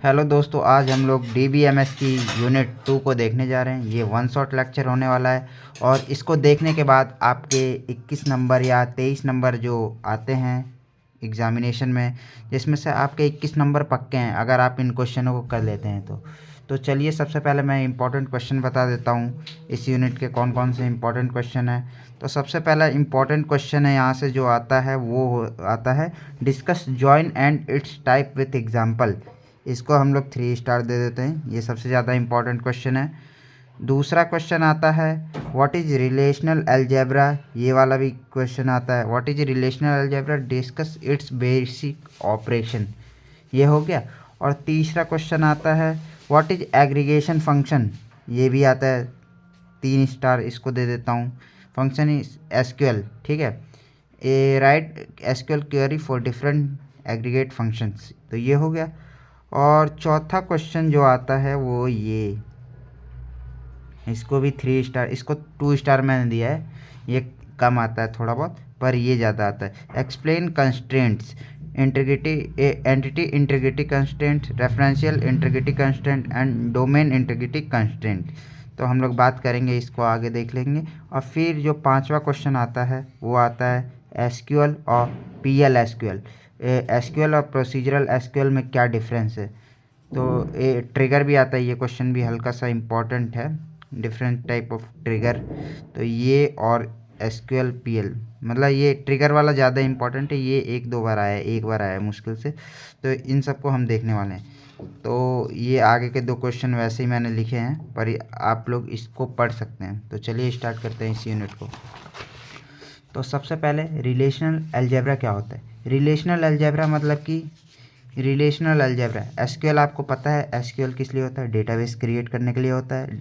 Hello दोस्तों, आज हम लोग DBMS की यूनिट 2 को देखने जा रहे हैं। ये वन शॉट लेक्चर होने वाला है और इसको देखने के बाद आपके 21 नंबर या 23 नंबर जो आते हैं एग्ज़ामिनेशन में, जिसमें से आपके 21 नंबर पक्के हैं अगर आप इन क्वेश्चनों को कर लेते हैं तो चलिए सबसे पहले मैं इंपॉर्टेंट क्वेश्चन बता देता हूँ इस यूनिट के कौन कौन से इंपॉर्टेंट क्वेश्चन हैं। तो सबसे पहला इंपॉर्टेंट क्वेश्चन है यहाँ से जो आता है वो आता है discuss join and it's type with example. इसको हम लोग 3 स्टार दे देते हैं, ये सबसे ज़्यादा इंपॉर्टेंट क्वेश्चन है। दूसरा क्वेश्चन आता है व्हाट इज़ रिलेशनल अलजेब्रा, ये वाला भी क्वेश्चन आता है। What is relational algebra, discuss it's basic operation, ये हो गया। और तीसरा क्वेश्चन आता है व्हाट इज़ एग्रीगेशन फंक्शन, ये भी आता है, 3 स्टार इसको दे देता हूँ। फंक्शन इज SQL, ठीक है, a write SQL query for different aggregate functions, तो ये हो गया। और चौथा क्वेश्चन जो आता है वो ये, इसको भी 3 स्टार, इसको 2 स्टार मैंने दिया है, ये कम आता है थोड़ा बहुत पर ये ज़्यादा आता है। Explain constraints, integrity entity integrity constraint, referential integrity constraint and domain integrity constraint. तो हम लोग बात करेंगे, इसको आगे देख लेंगे। और फिर जो 5वां क्वेश्चन आता है वो आता है SQL और PL SQL और प्रोसीजरल SQL में क्या डिफरेंस है। तो ये ट्रिगर भी आता है, ये क्वेश्चन भी हल्का सा इम्पॉर्टेंट है, डिफरेंट टाइप ऑफ ट्रिगर। तो ये और SQL PL, मतलब ये ट्रिगर वाला ज़्यादा इम्पॉर्टेंट है, ये 1-2 बार आया है, एक बार आया है मुश्किल से, तो इन सबको हम देखने वाले हैं। तो ये आगे के 2 क्वेश्चन वैसे ही मैंने लिखे हैं पर आप लोग इसको पढ़ सकते हैं। तो चलिए स्टार्ट करते हैं इस यूनिट को। तो सबसे पहले रिलेशनल अलजेब्रा क्या होता है। रिलेशनल अलजेब्रा मतलब कि रिलेशनल अलजेब्रा SQL आपको पता है, SQL किस लिए होता है, डेटाबेस क्रिएट करने के लिए होता है।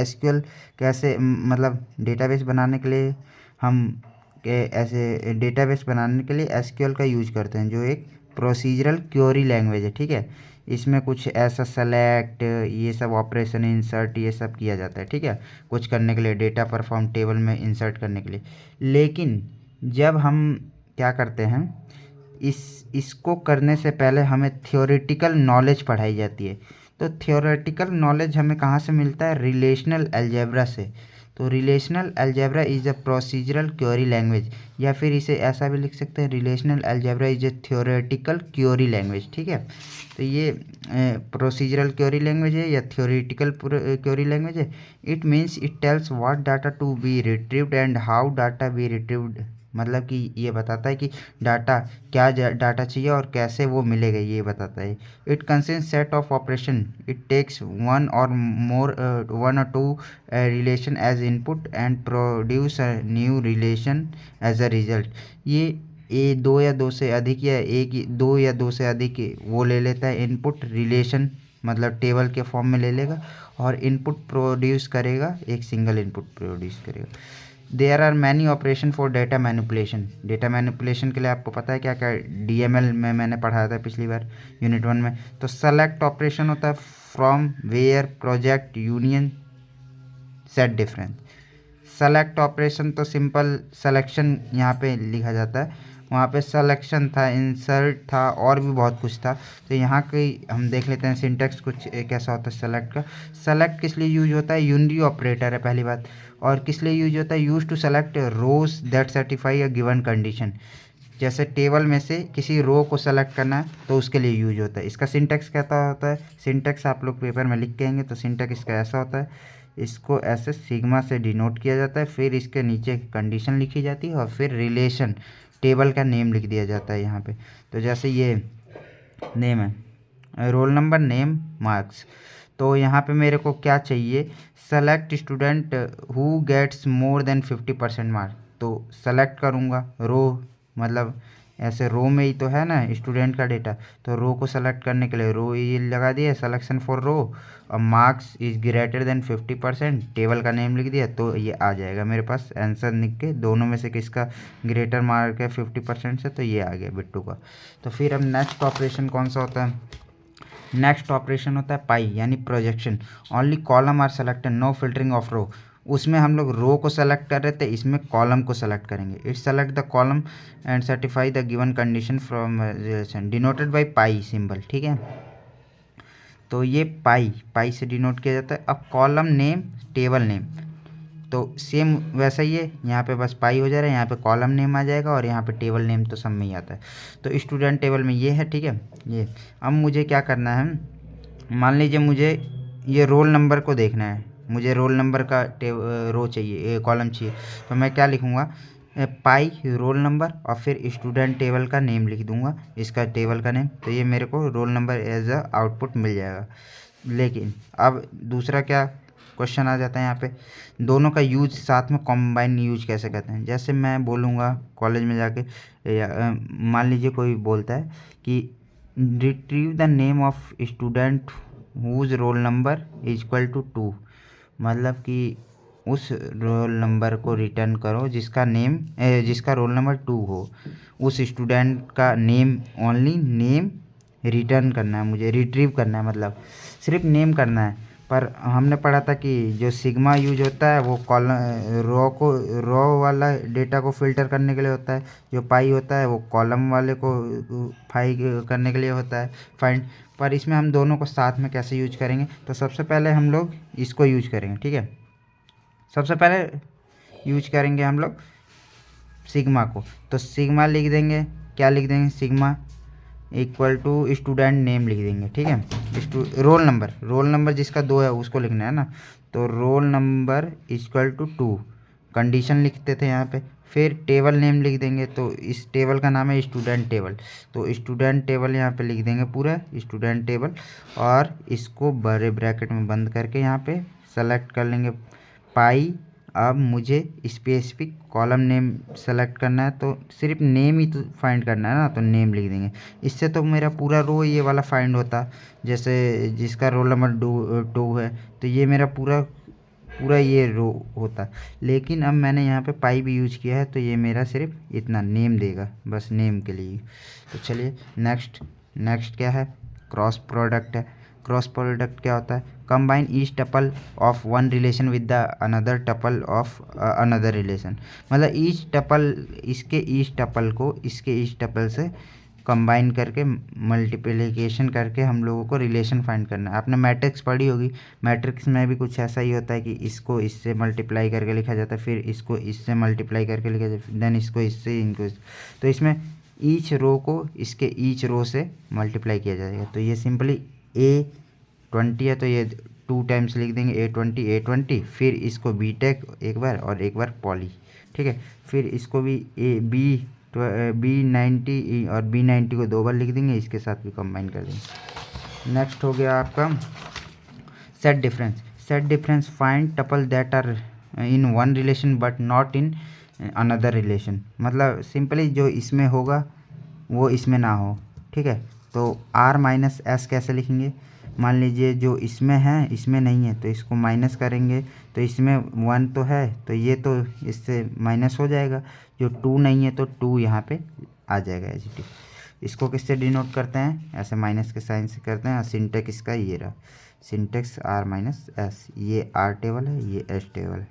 SQL कैसे मतलब डेटाबेस बनाने के लिए हम ऐसे डेटाबेस बनाने के लिए SQL का यूज करते हैं, जो एक प्रोसीजरल क्वेरी लैंग्वेज है, ठीक है। इसमें कुछ ऐसा सेलेक्ट, ये सब ऑपरेशन, इंसर्ट, ये सब किया जाता है, ठीक है, कुछ करने के लिए, डेटा परफॉर्म टेबल में इंसर्ट करने के लिए। लेकिन जब हम क्या करते हैं, इसको करने से पहले हमें थ्योरेटिकल नॉलेज पढ़ाई जाती है। तो थ्योरेटिकल नॉलेज हमें कहाँ से मिलता है, रिलेशनल अलजेब्रा से। तो relational algebra is a procedural query language, या फिर इसे ऐसा भी लिख सकते हैं, relational algebra is a theoretical query language, ठीक है। तो ये प्रोसीजरल क्वेरी लैंग्वेज है या थ्योरेटिकल क्वेरी लैंग्वेज है। It means it tells what data to be retrieved and how data be retrieved, मतलब कि ये बताता है कि डाटा क्या डाटा चाहिए और कैसे वो मिलेगा, ये बताता है। It consist set of operation, it takes one और two relation as input and produce a new relation as a result. ये 2 या 2 से अधिक या 2 या 2 से अधिक वो ले लेता है इनपुट, रिलेशन मतलब टेबल के फॉर्म में ले लेगा, और इनपुट प्रोड्यूस करेगा, एक सिंगल इनपुट प्रोड्यूस करेगा। There are many operation for data manipulation, data manipulation के लिए आपको पता है क्या क्या, DML में मैंने पढ़ाया था पिछली बार यूनिट 1 में। तो सेलेक्ट ऑपरेशन होता है from, where, project, union, set difference. Select operation तो सिंपल सेलेक्शन यहाँ पे लिखा जाता है, वहाँ पे सिलेक्शन था, इंसर्ट था, और भी बहुत कुछ था। तो यहाँ की हम देख लेते हैं सिंटेक्स कुछ कैसा होता है सेलेक्ट का। सेलेक्ट किस लिए यूज होता है, यूनिरी ऑपरेटर है पहली बात। और किस लिए यूज होता है, use to select rows that certify a given condition, जैसे टेबल में से किसी रो को सेलेक्ट करना है तो उसके लिए यूज होता है। इसका सिंटेक्स कहता होता है, सिंटेक्स आप लोग पेपर में लिख के आएंगे, तो सिंटेक्स इसका ऐसा होता है, इसको ऐसे सिग्मा से डिनोट किया जाता है, फिर इसके नीचे कंडीशन लिखी जाती है, और फिर रिलेशन टेबल का नेम लिख दिया जाता है यहाँ पे। तो जैसे ये नेम है, रोल नंबर, नेम, मार्क्स। तो यहाँ पे मेरे को क्या चाहिए, select student who gets more than 50% marks. तो सेलेक्ट करूँगा रो, मतलब ऐसे रो में ही तो है ना स्टूडेंट का डेटा, तो रो को सेलेक्ट करने के लिए रो ये लगा दिया, सिलेक्शन फॉर रो, और marks is greater then 50%, table का नेम लिख दिया, तो ये आ जाएगा मेरे पास आंसर लिख के, दोनों में से किसका ग्रेटर मार्क है 50% से, तो ये आ गया बिट्टू का। तो फिर अब नेक्स्ट ऑपरेशन कौन सा होता है, नेक्स्ट ऑपरेशन होता है पाई यानी projection. Only column are selected, no filtering of row. उसमें हम लोग रो को सेलेक्ट कर रहे थे, इसमें कॉलम को सेलेक्ट करेंगे। It select the column and certify the given condition from relation, denoted by pi symbol, ठीक है। तो ये पाई से डिनोट किया जाता है। अब कॉलम नेम टेबल नेम तो सेम वैसा ही है, यहाँ पे बस पाई हो जा रहा है, यहाँ पे कॉलम नेम आ जाएगा और यहाँ पे टेबल नेम तो सब में ही आता है। तो स्टूडेंट टेबल में ये है, ठीक है। ये अब मुझे क्या करना है, मान लीजिए मुझे ये रोल नंबर को देखना है, मुझे रोल नंबर का रो चाहिए, कॉलम चाहिए। तो मैं क्या लिखूँगा, पाई रोल नंबर और फिर स्टूडेंट टेबल का नेम लिख दूंगा, इसका टेबल का नेम। तो ये मेरे को roll number as a output मिल जाएगा। लेकिन अब दूसरा क्या क्वेश्चन आ जाता है यहाँ पे, दोनों का यूज साथ में कॉम्बाइन यूज कैसे करते हैं। जैसे मैं बोलूँगा कॉलेज में जाके, मान लीजिए कोई बोलता है कि retrieve the name of student whose roll number is equal to 2, मतलब कि उस रोल नंबर को रिटर्न करो जिसका रोल नंबर 2 हो। उस स्टूडेंट का नेम, ओनली नेम रिटर्न करना है मुझे, रिट्रीव करना है, मतलब सिर्फ नेम करना है। पर हमने पढ़ा था कि जो सिग्मा यूज होता है वो रो वाला डेटा को फिल्टर करने के लिए होता है, जो पाई होता है वो कॉलम वाले को करने के लिए होता है, फाइंड। पर इसमें हम दोनों को साथ में कैसे यूज करेंगे, तो सबसे पहले हम लोग इसको यूज करेंगे, ठीक है। सबसे पहले यूज करेंगे हम लोग सिग्मा को। तो सिग्मा लिख देंगे, क्या लिख देंगे, sigma equal to student name लिख देंगे, ठीक है। रोल नंबर जिसका 2 है उसको लिखना है ना। तो roll number equal to 2 condition लिखते थे यहाँ पे। फिर टेबल नेम लिख देंगे, तो इस टेबल का नाम है स्टूडेंट टेबल। तो स्टूडेंट टेबल यहाँ पे लिख देंगे पूरा स्टूडेंट टेबल, और इसको बड़े ब्रैकेट में बंद करके यहाँ पे सेलेक्ट कर लेंगे पाई। अब मुझे स्पेसिफिक कॉलम नेम सेलेक्ट करना है, तो सिर्फ नेम ही तो फाइंड करना है ना, तो नेम लिख देंगे। इससे तो मेरा पूरा रो ये वाला फाइंड होता, जैसे जिसका रोल नंबर 2 है, तो ये मेरा पूरा ये रो होता। लेकिन अब मैंने यहाँ पे पाई भी यूज किया है, तो ये मेरा सिर्फ इतना नेम देगा, बस नेम के लिए। तो चलिए नेक्स्ट क्या है, क्रॉस प्रोडक्ट है। क्रॉस प्रोडक्ट क्या होता है, combine each tuple of one relation with the another tuple of another relation. मतलब ईच टपल, इसके ईच टपल को इसके ईच टपल से कंबाइन करके मल्टीप्लिकेशन करके हम लोगों को रिलेशन फाइंड करना है। आपने मैट्रिक्स पढ़ी होगी, मैट्रिक्स में भी कुछ ऐसा ही होता है कि इसको इससे मल्टीप्लाई करके लिखा जाता है, फिर इसको इससे मल्टीप्लाई करके लिखा जाता है, देन इसको इससे, इनको। तो इसमें ईच रो को इसके ईच रो से मल्टीप्लाई किया जाएगा। तो ये सिंपली A20 है, तो ये 2 टाइम्स लिख देंगे A20, फिर इसको B.Tech एक बार और एक बार पॉली, ठीक है। फिर इसको भी B90 और B90 को 2 बार लिख देंगे, इसके साथ भी कंबाइन कर देंगे। नेक्स्ट हो गया आपका set difference find tuple that are in one relation but not in another relation. मतलब सिंपली जो इसमें होगा वो इसमें ना हो, ठीक है। तो R-S कैसे लिखेंगे, मान लीजिए जो इसमें है इसमें नहीं है, तो इसको माइनस करेंगे, तो इसमें 1 तो है, तो ये तो इससे माइनस हो जाएगा। जो 2 नहीं है तो 2 यहाँ पे आ जाएगा एज। इसको किससे डिनोट करते हैं, ऐसे माइनस के साइन से करते हैं। सिंटेक्स इसका ये रहा, सिंटेक्स R-S, ये R टेबल है, ये S टेबल है।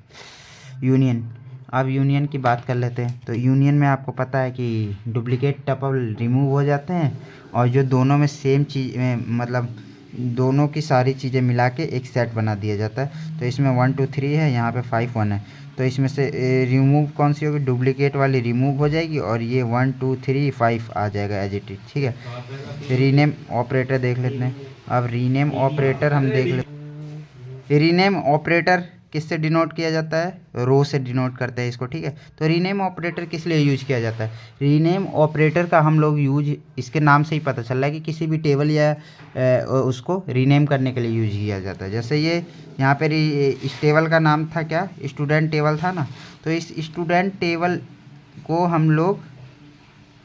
यूनियन, अब यूनियन की बात कर लेते हैं। तो यूनियन में आपको पता है कि डुप्लीकेट टपल रिमूव हो जाते हैं, और जो दोनों में सेम चीज़ में, मतलब दोनों की सारी चीज़ें मिला के एक सेट बना दिया जाता है। तो इसमें 1 2 3 है, यहाँ पे 5 1 है, तो इसमें से रिमूव कौन सी होगी, डुप्लीकेट वाली रिमूव हो जाएगी, और ये 1 2 3 5 आ जाएगा एज इट इज, ठीक है। रीनेम ऑपरेटर देख लेते हैं। अब रीनेम ऑपरेटर हम देख लेते। रीनेम ऑपरेटर किससे डिनोट किया जाता है, रो से डिनोट करते हैं इसको, ठीक है। तो रीनेम ऑपरेटर किस लिए यूज किया जाता है, रीनेम ऑपरेटर का हम लोग यूज इसके नाम से ही पता चल रहा है कि किसी भी टेबल या उसको रीनेम करने के लिए यूज किया जाता है। जैसे ये यहाँ पे इस टेबल का नाम था क्या, स्टूडेंट टेबल था ना, तो इस स्टूडेंट टेबल को हम लोग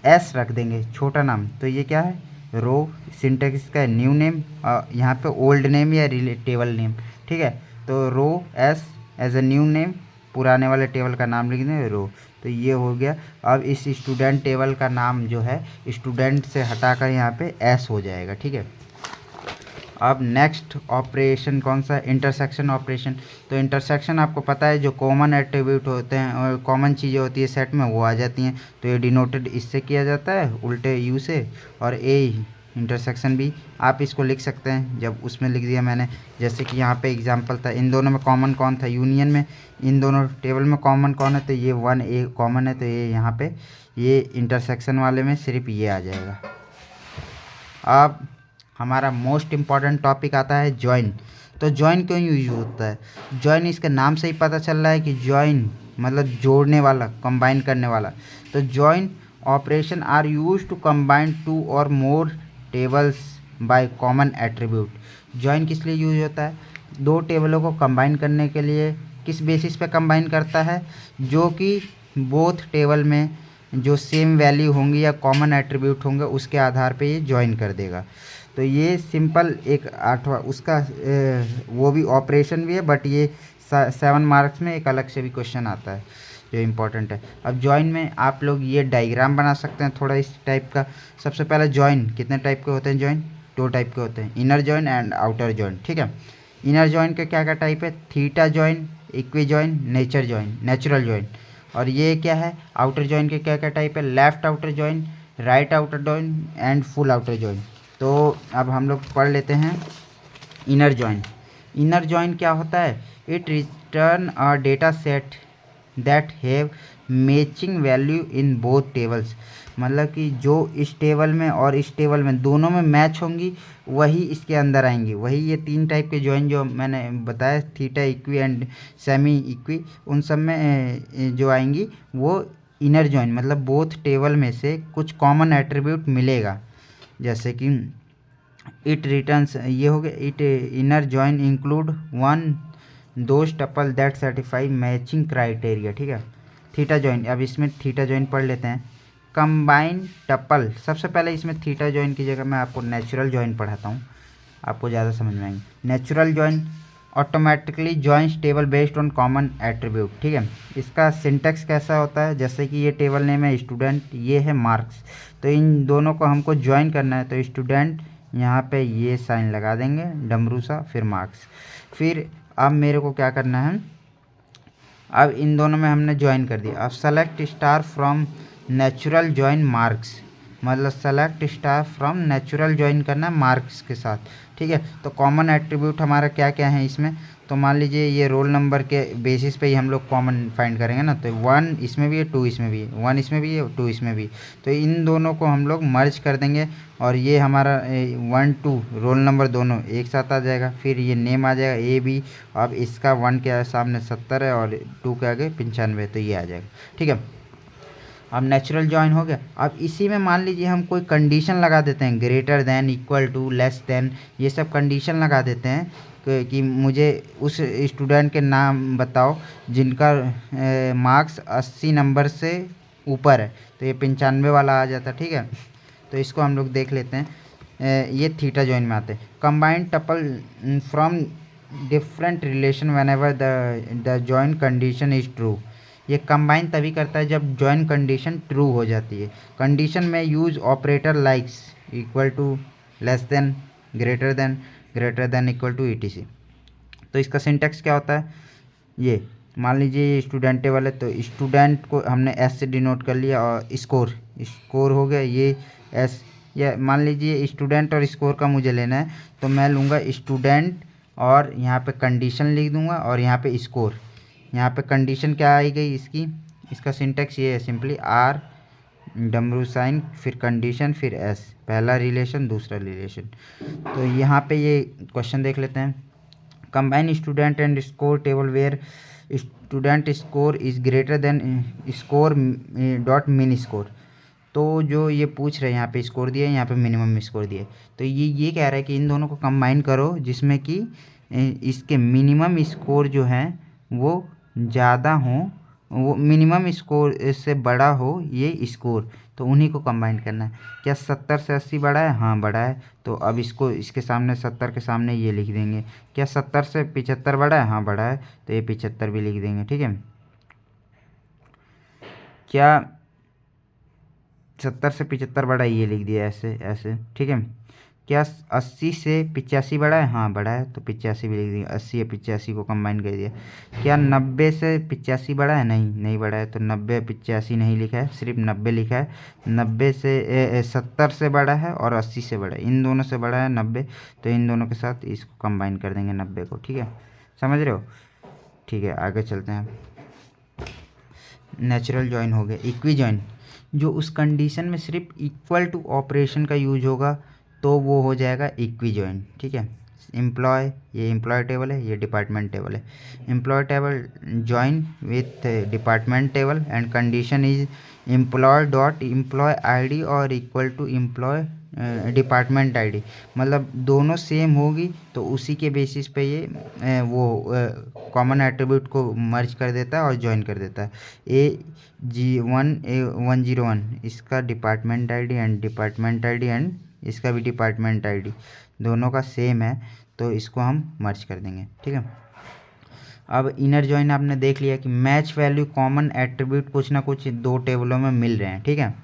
S रख देंगे, छोटा नाम। तो ये क्या है, रो। सिंटेक्स का न्यू नेम, यहाँ पे ओल्ड नेम या टेबल नेम, ठीक है। तो row S as a new name, पुराने वाले टेबल का नाम लिख दें रो। तो ये हो गया। अब इस स्टूडेंट टेबल का नाम जो है स्टूडेंट से हटाकर यहाँ पे S हो जाएगा, ठीक है। अब नेक्स्ट ऑपरेशन कौन सा, इंटरसेक्शन ऑपरेशन। तो इंटरसेक्शन आपको पता है जो कॉमन एट्रीब्यूट होते हैं और कॉमन चीज़ें होती है सेट में, वो आ जाती हैं। तो ये डिनोटेड इससे किया जाता है, उल्टे U से, और A इंटरसेक्शन भी आप इसको लिख सकते हैं, जब उसमें लिख दिया मैंने। जैसे कि यहाँ पे एग्जांपल था, इन दोनों में कॉमन कौन था, यूनियन में इन दोनों टेबल में कॉमन कौन है, तो ये 1A कॉमन है, तो ये यहाँ पे ये इंटरसेक्शन वाले में सिर्फ ये आ जाएगा। अब हमारा मोस्ट इम्पॉर्टेंट टॉपिक आता है जॉइन। तो जॉइन क्यों यूज होता है? जॉइन इसके नाम से ही पता चल रहा है कि जॉइन मतलब जोड़ने वाला, कंबाइन करने वाला। तो join operation are use to combine two और more tables by common attribute. Join किस लिए यूज होता है? दो टेबलों को कंबाइन करने के लिए। किस बेसिस पे कंबाइन करता है? जो कि बोथ टेबल में जो सेम वैल्यू होंगी या कॉमन एट्रीब्यूट होंगे उसके आधार पे ये ज्वाइन कर देगा। तो ये सिंपल एक 8वां उसका वो भी ऑपरेशन भी है, बट ये 7 मार्क्स में एक अलग से भी क्वेश्चन आता है जो इम्पोर्टेंट है। अब जॉइन में आप लोग ये डायग्राम बना सकते हैं थोड़ा इस टाइप का। सबसे पहले जॉइन कितने टाइप के होते हैं? जॉइन 2 टाइप के होते हैं, inner join and outer join. ठीक है, इनर जॉइन के क्या क्या टाइप है? Theta join, equi join, natural join. और ये क्या है? आउटर जॉइन के क्या क्या टाइप है? Left outer join, right outer join and full outer join. तो अब हम लोग पढ़ लेते हैं इनर जॉइन। इनर जॉइन क्या होता है? It return a data set that have matching value in both tables. मतलब कि जो इस टेबल में और इस टेबल में दोनों में मैच होंगी वही इसके अंदर आएंगी। वही ये 3 टाइप के जॉइन जो मैंने बताया, theta, equi and semi equi, उन सब में जो आएंगी वो इनर जॉइन। मतलब बोथ टेबल में से कुछ कॉमन एट्रीब्यूट मिलेगा। जैसे कि इट रिटर्न्स, ये हो गया it inner join include one those tuple that certify matching criteria. ठीक है, थीटा जॉइन, अब इसमें थीटा जॉइन पढ़ लेते हैं। कंबाइन टपल, सबसे पहले इसमें थीटा जॉइन की जगह मैं आपको नेचुरल जॉइन पढ़ाता हूँ, आपको ज़्यादा समझ में आएंगे। Natural join automatically joins table based on common attribute. ठीक है, इसका सिंटेक्स कैसा होता है? जैसे कि ये टेबल नेम है स्टूडेंट, ये है मार्क्स, तो इन दोनों को हमको ज्वाइन करना है। तो स्टूडेंट यहाँ पे ये साइन लगा देंगे डमरू सा, फिर मार्क्स। फिर अब मेरे को क्या करना है? अब इन दोनों में हमने ज्वाइन कर दिया। अब select star from natural join marks, मतलब select star from natural join करना है मार्क्स के साथ। ठीक है, तो कॉमन एट्रीब्यूट हमारा क्या क्या है इसमें? तो मान लीजिए ये रोल नंबर के बेसिस पे ही हम लोग कॉमन फाइंड करेंगे ना। तो 1 इसमें भी है, 2 इसमें भी है, 1 इसमें भी है, 2 इसमें भी। तो इन दोनों को हम लोग मर्ज कर देंगे और ये हमारा 1 2 रोल नंबर दोनों एक साथ आ जाएगा। फिर ये नेम आ जाएगा AB। अब इसका 1 के सामने 70 है और 2 के आगे 95, तो ये आ जाएगा। ठीक है, अब नेचुरल जॉइन हो गया। अब इसी में मान लीजिए हम कोई कंडीशन लगा देते हैं, greater than, equal to, less than, ये सब कंडीशन लगा देते हैं कि मुझे उस स्टूडेंट के नाम बताओ जिनका मार्क्स 80 नंबर से ऊपर है, तो ये 95 वाला आ जाता। ठीक है, तो इसको हम लोग देख लेते हैं। ये थीटा जॉइन में आते हैं। Combined tuple from different relation whenever the join condition is true. ये कंबाइन तभी करता है जब जॉइन कंडीशन ट्रू हो जाती है। कंडीशन में use operator likes, equal to, less than, greater than, equal to, ETC। तो इसका सिंटेक्स क्या होता है? ये मान लीजिए ये स्टूडेंट टेबल है, तो स्टूडेंट को हमने S से डिनोट कर लिया और स्कोर हो गया ये S। या मान लीजिए स्टूडेंट और स्कोर का मुझे लेना है, तो मैं लूँगा स्टूडेंट और यहाँ पे कंडीशन लिख दूँगा और यहाँ पे स्कोर। यहाँ पे कंडीशन क्या आई गई इसकी? इसका सिंटेक्स ये है, सिंपली R डमरू साइन, फिर कंडीशन, फिर S, पहला रिलेशन दूसरा रिलेशन। तो यहाँ पे ये क्वेश्चन देख लेते हैं। Combine student and score table where student score is greater than score dot min score. तो जो ये पूछ रहे हैं, यहाँ पे स्कोर दिया है, यहाँ पे मिनिमम स्कोर दिया है। तो ये कह रहा है कि इन दोनों को कंबाइन करो जिसमें कि इसके मिनिमम स्कोर जो है वो ज़्यादा हो, वो मिनिमम स्कोर से बड़ा हो ये स्कोर, तो उन्हीं को कंबाइन करना है। क्या 70 से 80 बड़ा है? हाँ बड़ा है, तो अब इसको इसके सामने 70 के सामने ये लिख देंगे। क्या 70 से 75 बड़ा है? हाँ बड़ा है, तो ये 75 भी लिख देंगे। ठीक है, क्या 70 से 75 बड़ा है? ये लिख दिया ऐसे ऐसे। ठीक है, क्या 80 से 85 बड़ा है? हाँ बड़ा है, तो 85 भी लिख दिया। 80 और 85 को कंबाइन कर दिया। क्या 90 से 85 बड़ा है? नहीं, नहीं बड़ा है, तो 90 85 नहीं लिखा है, सिर्फ 90 लिखा है। 90 से 70 से बड़ा है और 80 से बड़ा है, इन दोनों से बड़ा है 90, तो इन दोनों के साथ इसको कंबाइन कर देंगे 90 को। ठीक है, समझ रहे हो? ठीक है, आगे चलते हैं। नेचुरल जॉइन हो गया। इक्वी जॉइन, जो उस कंडीशन में सिर्फ इक्वल टू ऑपरेशन का यूज होगा तो वो हो जाएगा इक्वी जॉइन। ठीक है, एम्प्लॉय, ये एम्प्लॉय टेबल है, ये डिपार्टमेंट टेबल है। Employ table join with department table and condition is employ dot employ ID और equal to employ department ID. मतलब दोनों सेम होगी तो उसी के बेसिस पे ये वो कॉमन एट्रीब्यूट को मर्ज कर देता है और ज्वाइन कर देता है। A101 इसका department ID and department ID and इसका भी डिपार्टमेंट आईडी दोनों का सेम है, तो इसको हम मर्ज कर देंगे। ठीक है, अब इनर जॉइन आपने देख लिया कि मैच वैल्यू कॉमन एट्रीब्यूट कुछ ना कुछ दो टेबलों में मिल रहे हैं। ठीक है,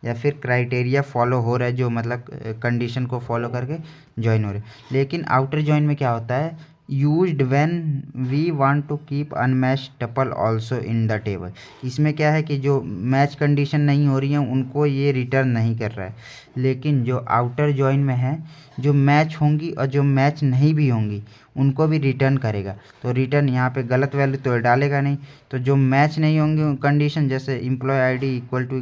या फिर क्राइटेरिया फॉलो हो रहा है, जो मतलब कंडीशन को फॉलो करके ज्वाइन हो रहे हैं। लेकिन आउटर जॉइन में क्या होता है? Used when we want to keep unmatch tuple also in the table. इसमें क्या है कि जो मैच कंडीशन नहीं हो रही है उनको ये रिटर्न नहीं कर रहा है, लेकिन जो आउटर जॉइन में है जो मैच होंगी और जो मैच नहीं भी होंगी उनको भी रिटर्न करेगा। तो रिटर्न यहाँ पे गलत वैल्यू तो डालेगा नहीं, तो जो मैच नहीं होंगे कंडीशन, जैसे employ ID equal to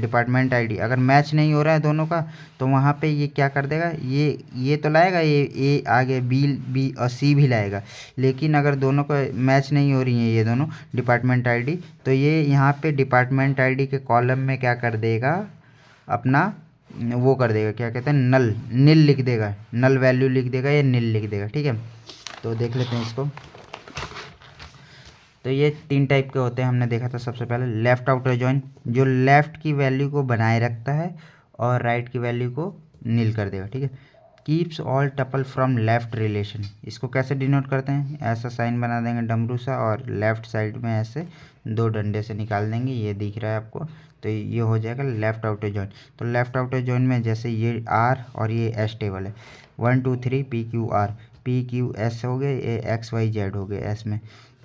department ID, अगर मैच नहीं हो रहा है दोनों का तो वहाँ पे ये क्या कर देगा, ये तो लाएगा, ये ए आगे बी और सी भी लाएगा। लेकिन अगर दोनों का मैच नहीं हो रही है ये दोनों डिपार्टमेंट आईडी, तो ये यहाँ पे डिपार्टमेंट आईडी के कॉलम में क्या कर देगा, अपना वो कर देगा, क्या कहते हैं, नील लिख देगा, नल वैल्यू लिख देगा या नील लिख देगा। ठीक है, तो देख लेते हैं इसको। तो ये 3 टाइप के होते हैं, हमने देखा था सबसे पहले लेफ्ट आउटर जॉइन, जो लेफ्ट की वैल्यू को बनाए रखता है और राइट की वैल्यू को नील कर देगा। ठीक है, keeps all tuple from left relation, इसको कैसे डिनोट करते हैं? ऐसा साइन बना देंगे डमरू सा और लेफ्ट साइड में ऐसे 2 डंडे से निकाल देंगे, ये दिख रहा है आपको, तो ये हो जाएगा लेफ्ट आउटर जॉइन। तो लेफ्ट आउटर जॉइन में जैसे ये आर और ये एस टेबल है, 1 2 3 P Q R, P Q S हो गए, ये एक्स वाई जेड हो गए एस में।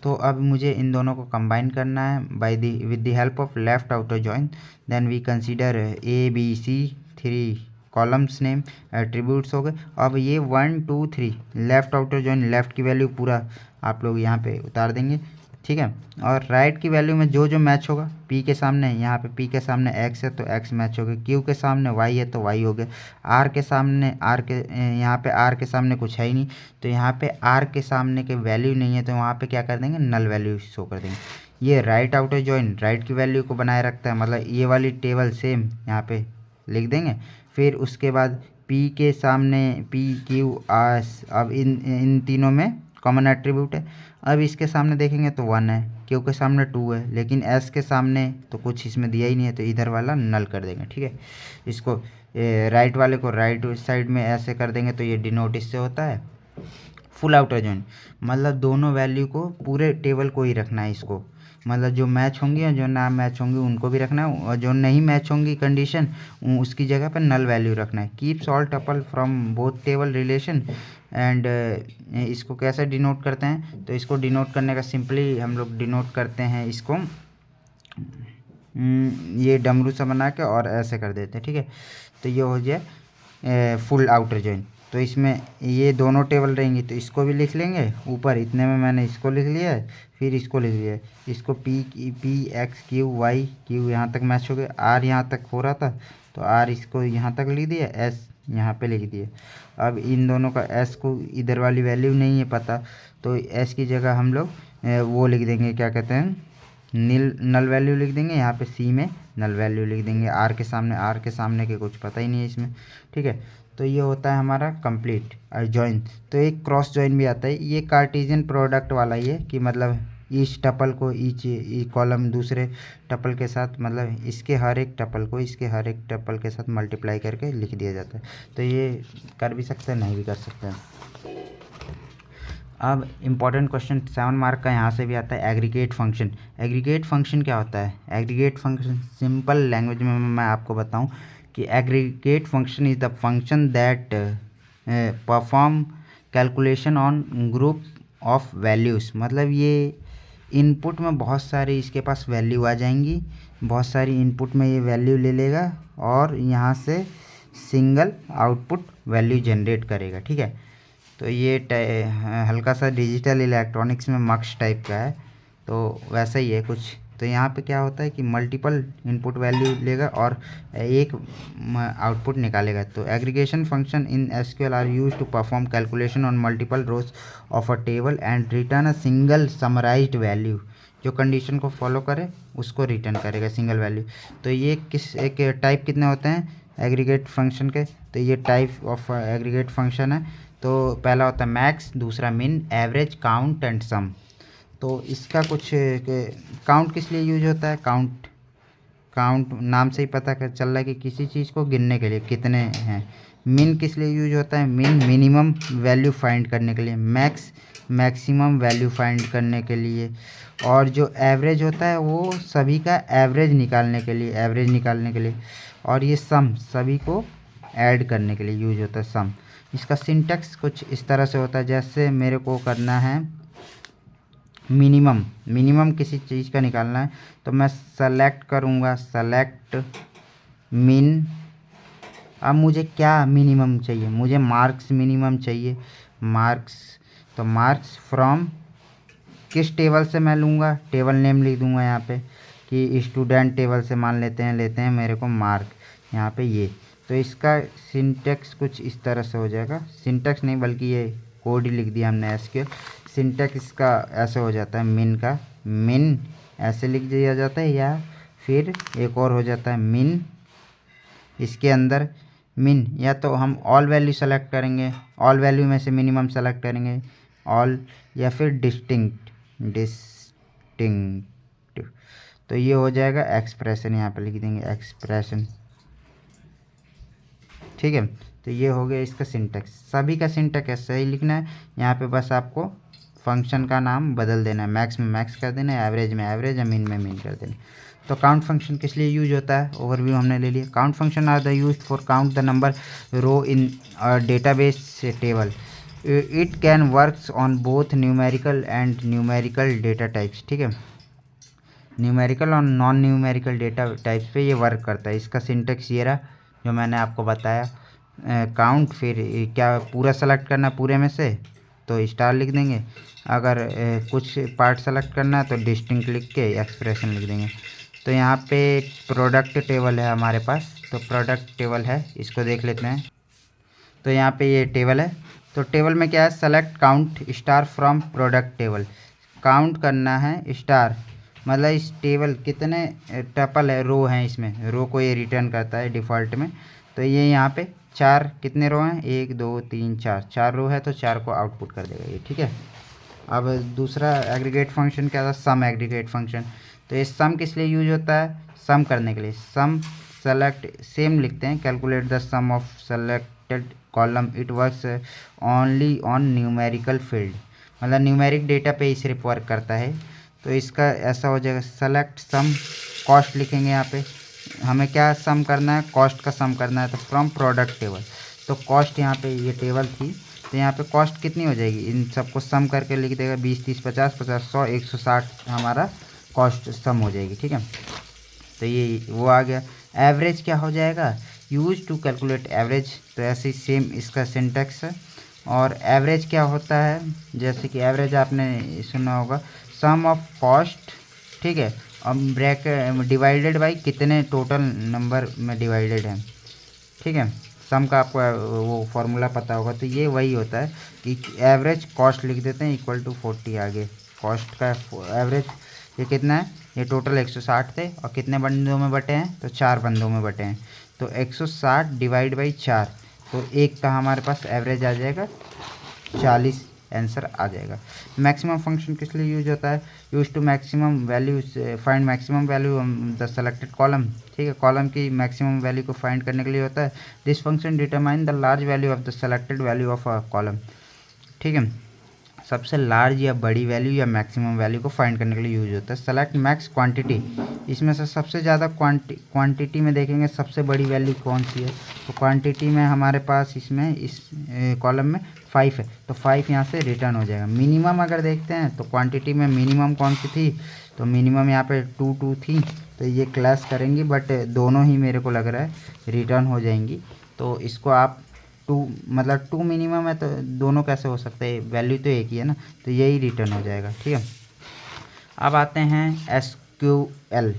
तो अब मुझे इन दोनों को कंबाइन करना है with the help of left outer join. Then we consider ABC 3 columns name attributes हो गए। अब ये 1 2 3 लेफ्ट आउटर जॉइन, लेफ्ट की वैल्यू पूरा आप लोग यहाँ पे उतार देंगे। ठीक है, और राइट की वैल्यू में जो जो मैच होगा, पी के सामने, यहाँ पे पी के सामने एक्स है तो एक्स मैच हो गया, क्यू के सामने वाई है तो वाई हो गया, आर के सामने यहाँ पे आर के सामने कुछ है ही नहीं, तो यहाँ पे आर के सामने के वैल्यू नहीं है, तो वहाँ पे क्या कर देंगे, नल वैल्यू शो कर देंगे। ये राइट आउटर जॉइन राइट की वैल्यू को बनाए रखता है, मतलब ये वाली टेबल सेम यहाँ पे लिख देंगे। फिर उसके बाद पी के सामने पी क्यू आर, अब इन तीनों में कॉमन एट्रीब्यूट है। अब इसके सामने देखेंगे तो 1 है, क्यू के सामने 2 है, लेकिन एस के सामने तो कुछ इसमें दिया ही नहीं है, तो इधर वाला नल कर देंगे। ठीक है, इसको राइट वाले को राइट साइड में ऐसे कर देंगे, तो ये डिनोट इससे होता है फुल आउटर जॉइन। मतलब दोनों वैल्यू को पूरे टेबल को ही रखना है इसको, मतलब जो मैच होंगी और जो ना मैच होंगी उनको भी रखना है, और जो नहीं मैच होंगी कंडीशन उसकी जगह पर नल वैल्यू रखना है। Keeps all tuple from both table relation and इसको कैसे डिनोट करते हैं? तो इसको डिनोट करने का सिंपली हम लोग डिनोट करते हैं इसको ये डमरू सा बना के और ऐसे कर देते हैं। ठीक है, तो ये हो जाए फुल आउटर जॉइन। तो इसमें ये दोनों टेबल रहेंगी, तो इसको भी लिख लेंगे ऊपर, इतने में मैंने इसको लिख लिया है, फिर इसको लिख लिया है, इसको P X Q Y, Q यहाँ तक मैच हो गया, आर यहाँ तक हो रहा था तो आर इसको यहाँ तक लिख दिया, एस यहाँ पे लिख दिए। अब इन दोनों का एस को इधर वाली वैल्यू नहीं है पता, तो एस की जगह हम लोग वो लिख देंगे, क्या कहते हैं, नल वैल्यू लिख देंगे, यहाँ पे सी में नल वैल्यू लिख देंगे, आर के सामने के कुछ पता ही नहीं है इसमें। ठीक है, तो ये होता है हमारा कंप्लीट जॉइन। तो एक क्रॉस जॉइन भी आता है, ये कार्टेशियन प्रोडक्ट वाला ही है कि मतलब ईच टपल को ईच कॉलम दूसरे टपल के साथ, मतलब इसके हर एक टपल को इसके हर एक टपल के साथ मल्टीप्लाई करके लिख दिया जाता है। तो ये कर भी सकते हैं, नहीं भी कर सकते हैं। अब इम्पॉर्टेंट क्वेश्चन 7 मार्क का यहाँ से भी आता है, एग्रीगेट फंक्शन। एग्रीगेट फंक्शन क्या होता है? एग्रीगेट फंक्शन सिंपल लैंग्वेज में मैं आपको बताऊँ कि aggregate function is the function that perform calculation on group of values. मतलब ये इनपुट में बहुत सारी इसके पास वैल्यू आ जाएंगी, बहुत सारी इनपुट में ये वैल्यू ले लेगा और यहाँ से सिंगल आउटपुट वैल्यू जनरेट करेगा। ठीक है, तो ये हल्का सा डिजिटल इलेक्ट्रॉनिक्स में मक्स टाइप का है, तो वैसा ही है कुछ। तो यहाँ पे क्या होता है कि मल्टीपल इनपुट वैल्यू लेगा और एक आउटपुट निकालेगा। तो aggregation function in SQL are used to perform calculation on multiple rows of a table and return a single summarised value. जो कंडीशन को फॉलो करे उसको रिटर्न करेगा सिंगल वैल्यू। तो ये किस एक टाइप कितने होते हैं एग्रीगेट फंक्शन के, तो ये टाइप ऑफ एग्रीगेट फंक्शन है। तो पहला होता है मैक्स, दूसरा मिन, एवरेज, काउंट एंड सम। तो इसका कुछ काउंट किस लिए यूज होता है, काउंट नाम से ही पता कर चल रहा है कि किसी चीज़ को गिनने के लिए कितने हैं। मिन किस लिए यूज होता है, मिन मिनिमम वैल्यू फाइंड करने के लिए, मैक्स मैक्सिमम वैल्यू फाइंड करने के लिए, और जो एवरेज होता है वो सभी का एवरेज निकालने के लिए, और ये सम सभी को ऐड करने के लिए यूज होता है सम। इसका सिंटैक्स कुछ इस तरह से होता है, जैसे मेरे को करना है मिनिमम किसी चीज़ का निकालना है, तो मैं सेलेक्ट करूँगा सेलेक्ट मिन। अब मुझे क्या मिनिमम चाहिए, मुझे मार्क्स मिनिमम चाहिए, मार्क्स। तो मार्क्स फ्रॉम किस टेबल से मैं लूँगा, टेबल नेम लिख दूँगा यहाँ पे कि स्टूडेंट टेबल से मान लेते हैं मेरे को मार्क यहाँ पे ये। तो इसका सिंटैक्स कुछ इस तरह से हो जाएगा, सिंटैक्स नहीं बल्कि ये कोड ही लिख दिया हमने एसक्यूएल। सिंटैक्स इसका ऐसे हो जाता है, मिन का मिन ऐसे लिख दिया जाता है, या फिर एक और हो जाता है मिन, इसके अंदर मिन या तो हम ऑल वैल्यू सेलेक्ट करेंगे, ऑल वैल्यू में से मिनिमम सेलेक्ट करेंगे ऑल, या फिर डिस्टिंक्ट। तो ये हो जाएगा एक्सप्रेशन, यहाँ पे लिख देंगे एक्सप्रेशन। ठीक है, तो ये हो गया इसका सिंटैक्स। सभी का सिंटैक्स ऐसा ही लिखना है, यहाँ पे बस आपको फंक्शन का नाम बदल देना है, मैक्स में मैक्स कर देना है, एवरेज में एवरेज, या मिन में मिन कर देना। तो काउंट फंक्शन किस लिए यूज होता है, ओवरव्यू हमने ले लिया। Count function are the used for count the number row in database table. It can works on both numerical and numerical data types. ठीक है, न्यूमेरिकल और नॉन न्यूमेरिकल डेटा टाइप्स पे ये वर्क करता है। इसका सिंटैक्स ये रहा जो मैंने आपको बताया, काउंट, फिर क्या पूरा सेलेक्ट करना है पूरे में से तो स्टार लिख देंगे, अगर कुछ पार्ट सेलेक्ट करना है तो डिस्टिंक्ट लिख के एक्सप्रेशन लिख देंगे। तो यहाँ पे प्रोडक्ट टेबल है हमारे पास, तो प्रोडक्ट टेबल है, इसको देख लेते हैं। तो यहाँ पे ये टेबल है, तो टेबल में क्या है, select count star from product table. Count करना है स्टार, मतलब इस टेबल कितने टपल है, रो हैं, इसमें रो को ये रिटर्न करता है डिफ़ॉल्ट में। तो ये यहाँ पे चार कितने रो हैं, 1 2 3 4, 4 रो है, तो 4 को आउटपुट कर देगा ये। ठीक है, अब दूसरा एग्रीगेट फंक्शन क्या था, सम एग्रीगेट फंक्शन। तो ये सम किस लिए यूज होता है, सम करने के लिए। सम सेलेक्ट सेम लिखते हैं, calculate the sum of selected column, it works only on numerical field, मतलब न्यूमेरिक डेटा पे ही सिर्फ वर्क करता है। तो इसका ऐसा हो जाएगा, सेलेक्ट सम, कॉस्ट लिखेंगे यहाँ पे, हमें क्या सम करना है, कॉस्ट का सम करना है, तो फ्रॉम प्रोडक्ट टेबल। तो कॉस्ट यहाँ पे ये टेबल थी, तो यहाँ पे कॉस्ट कितनी हो जाएगी, इन सबको सम करके लिख देगा, 20 30 50 50 100 160 हमारा कॉस्ट सम हो जाएगी। ठीक है, तो ये वो आ गया। एवरेज क्या हो जाएगा, यूज टू कैलकुलेट एवरेज। तो ऐसे ही सेम इसका सिंटैक्स है। और एवरेज क्या होता है, जैसे कि एवरेज आपने सुना होगा, सम ऑफ कॉस्ट। ठीक है, अब ब्रैकेट डिवाइडेड बाई कितने टोटल नंबर में डिवाइडेड है। ठीक है, सम का आपको वो फॉर्मूला पता होगा, तो ये वही होता है कि एवरेज कॉस्ट लिख देते हैं इक्वल टू 40 आगे। कॉस्ट का एवरेज ये कितना है, ये टोटल 160 थे और कितने बंदों में बटे हैं, तो 4 बंदों में बटे हैं। तो 160 डिवाइड बाई 4, तो एक का हमारे पास एवरेज आ जाएगा 40, आंसर आ जाएगा। मैक्सिमम फंक्शन किस लिए यूज होता है, use to maximum value, find maximum value the selected column. ठीक है, कॉलम की मैक्सिमम वैल्यू को फाइंड करने के लिए होता है। This function determine the large value of the selected value of a column. ठीक है, सबसे लार्ज या बड़ी वैल्यू या मैक्सिमम वैल्यू को फाइंड करने के लिए यूज होता है। सेलेक्ट मैक्स क्वांटिटी, इसमें से सबसे ज़्यादा क्वांटिटी में देखेंगे सबसे बड़ी वैल्यू कौन सी है, तो क्वांटिटी में हमारे पास इसमें इस कॉलम में 5 है, तो 5 यहाँ से रिटर्न हो जाएगा। मिनिमम अगर देखते हैं तो क्वांटिटी में मिनिमम कौन सी थी, तो मिनिमम यहाँ पे 2 थी, तो ये क्लैश करेंगी, बट दोनों ही मेरे को लग रहा है रिटर्न हो जाएंगी। तो इसको आप 2 मतलब 2 मिनिमम है तो दोनों कैसे हो सकते हैं, वैल्यू तो एक ही है ना, तो यही रिटर्न हो जाएगा। ठीक है, अब आते हैं एसक्यूएल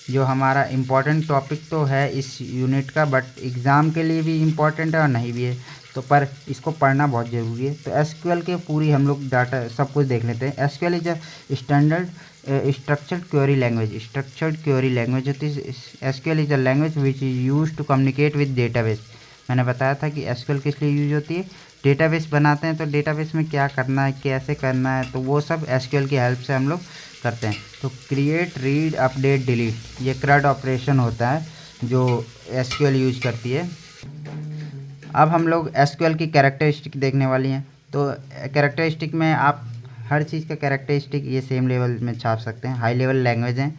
जो हमारा इम्पोर्टेंट टॉपिक तो है इस यूनिट का, बट एग्ज़ाम के लिए भी इम्पोर्टेंट है और नहीं भी है, तो पर इसको पढ़ना बहुत ज़रूरी है। तो एसक्यूएल के पूरी हम लोग डाटा सब कुछ देख लेते हैं। SQL is a standard structured query language. Structured query language होती है। SQL is a language which is use to communicate with database. मैंने बताया था कि एसक्यूएल किस लिए यूज होती है, डेटाबेस बनाते हैं तो डेटाबेस में क्या करना है, कैसे करना है, तो वो सब एसक्यूएल की हेल्प से हम लोग करते हैं। तो क्रिएट, रीड, अपडेट, डिलीट ये CRUD ऑपरेशन होता है जो एसक्यूएल यूज करती है। अब हम लोग एसक्यूएल की कैरेक्टरिस्टिक देखने वाली हैं। तो कैरेक्टरिस्टिक में आप हर चीज़ का कैरेक्टरिस्टिक ये सेम लेवल में छाप सकते हैं। हाई लेवल लैंग्वेज है,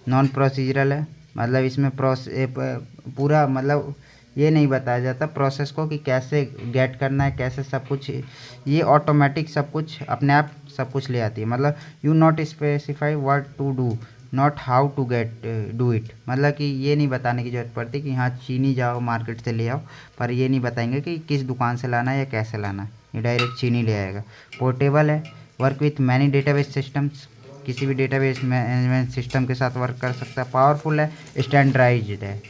नॉन प्रोसीजरल है, मतलब इसमें पूरा मतलब ये नहीं बताया जाता प्रोसेस को कि कैसे गेट करना है, कैसे सब कुछ, ये ऑटोमेटिक सब कुछ अपने आप सब कुछ ले आती है। मतलब you not specify what to do, not how to get do it, मतलब कि ये नहीं बताने की ज़रूरत पड़ती कि हाँ चीनी जाओ मार्केट से ले आओ, पर ये नहीं बताएंगे कि किस दुकान से लाना है या कैसे लाना है, ये डायरेक्ट चीनी ले आएगा। पोर्टेबल है, work with many database systems, किसी भी डेटाबेस मैनेजमेंट सिस्टम के साथ वर्क कर सकता है। पावरफुल है, स्टैंडर्डाइज्ड है।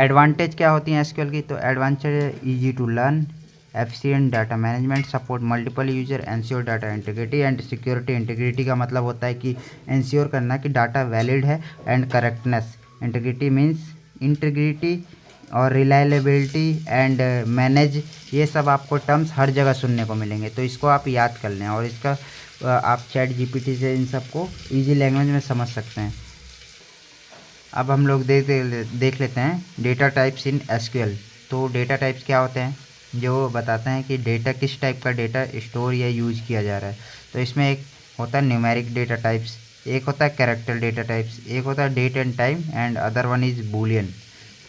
एडवांटेज क्या होती हैं एसक्यूएल की, तो advantage easy to learn, efficient data management, support multiple user, ensure data integrity and security. Integrity का मतलब होता है कि एंश्योर करना कि डाटा वैलिड है, and correctness. Integrity means integrity और रिलायबिलिटी एंड मैनेज, ये सब आपको टर्म्स हर जगह सुनने को मिलेंगे, तो इसको आप याद कर लें और इसका आप चैट जीपीटी से इन सबको ईजी लैंग्वेज में समझ सकते हैं। अब हम लोग देख लेते हैं डेटा टाइप्स इन एसक्यूएल। तो डेटा टाइप्स क्या होते हैं, जो बताते हैं कि डेटा किस टाइप का डेटा स्टोर या यूज किया जा रहा है। तो इसमें एक होता है न्यूमेरिक डेटा टाइप्स, एक होता है कैरेक्टर डेटा टाइप्स, एक होता है date and time, and other one is Boolean.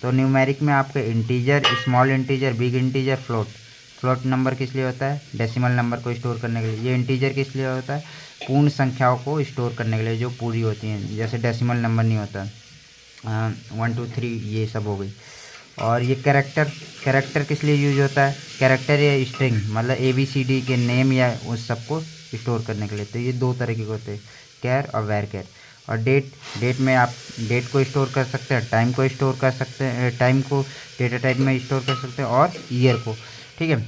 तो न्यूमेरिक में आपके integer, small integer, big integer, float. Float number किस लिए होता है, डेसिमल नंबर को स्टोर करने के लिए। ये इंटीजर किस लिए होता है, पूर्ण संख्याओं को स्टोर करने के लिए जो पूरी होती हैं, जैसे डेसिमल नंबर नहीं होता, 1 2 3 ये सब हो गई। और ये कैरेक्टर किस लिए यूज होता है, कैरेक्टर या स्ट्रिंग, मतलब ABCD के नेम या उस सबको स्टोर करने के लिए। तो ये 2 तरह के होते हैं, कैर और वेर कैर। और डेट में आप डेट को स्टोर कर सकते हैं, टाइम को स्टोर कर सकते हैं, टाइम को डेटा टाइप में स्टोर कर सकते हैं, और ईयर को। ठीक है,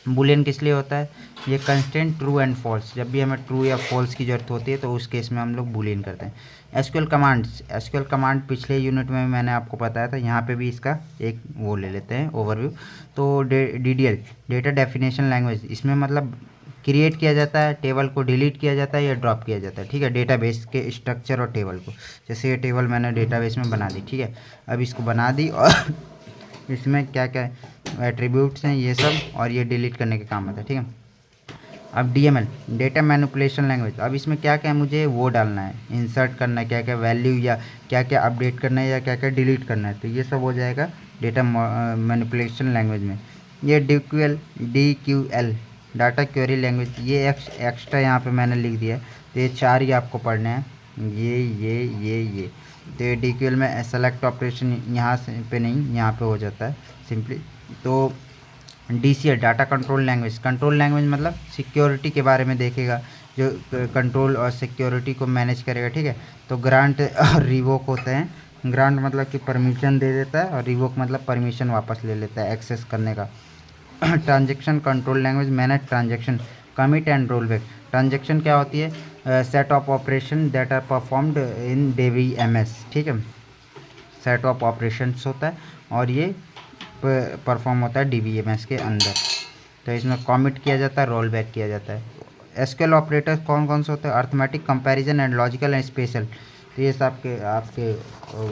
बूलियन किस लिए होता है, ये कंस्टेंट ट्रू एंड फॉल्स, जब भी हमें ट्रू या फॉल्स की ज़रूरत होती है तो उस केस में हम लोग बूलियन करते हैं। एसक्यूएल कमांड्स, एसक्यूएल कमांड पिछले यूनिट में मैंने आपको बताया था, यहाँ पे भी इसका एक वो ले लेते हैं ओवरव्यू। तो DDL डेटा डेफिनेशन लैंग्वेज, इसमें मतलब क्रिएट किया जाता है, टेबल को डिलीट किया जाता है या ड्रॉप किया जाता है। ठीक है, डेटाबेस के स्ट्रक्चर और टेबल को, जैसे ये टेबल मैंने डेटाबेस में बना दी। ठीक है, अब इसको बना दी और इसमें क्या क्या एट्रीब्यूट्स हैं ये सब, और ये डिलीट करने के काम आता है। ठीक है, अब DML डेटा मैनिपुलेशन लैंग्वेज, अब इसमें क्या क्या मुझे वो डालना है, इंसर्ट करना है, क्या क्या वैल्यू या क्या क्या अपडेट करना है या क्या क्या डिलीट करना है, तो ये सब हो जाएगा डेटा मैनिपुलेशन लैंग्वेज में। ये DQL डाटा क्वेरी लैंग्वेज, ये एक्स्ट्रा यहाँ पे मैंने लिख दिया है, तो ये 4 ही आपको पढ़ने हैं, ये। तो ये DQL में सेलेक्ट ऑपरेशन यहाँ से पे नहीं, यहाँ पे हो जाता है सिंपली। तो DCL data control language, control language मतलब सिक्योरिटी के बारे में देखेगा, जो कंट्रोल और सिक्योरिटी को मैनेज करेगा। ठीक है, तो ग्रांट और रिवोक होते हैं। ग्रांट मतलब कि परमिशन दे देता है, और रिवोक मतलब परमिशन वापस ले लेता है एक्सेस करने का। Transaction control language, manage transaction, commit and roll back. Transaction क्या होती है, set of operation that are performed in DBMS। ठीक है, सेट ऑफ ऑपरेशंस होता है और ये परफॉर्म होता है DBMS के अंदर। तो इसमें कमिट किया जाता है, रोल बैक किया जाता है। एसक्यूएल ऑपरेटर्स कौन कौन से होते हैं, arithmetic, comparison and logical and special. तो ये सब आपके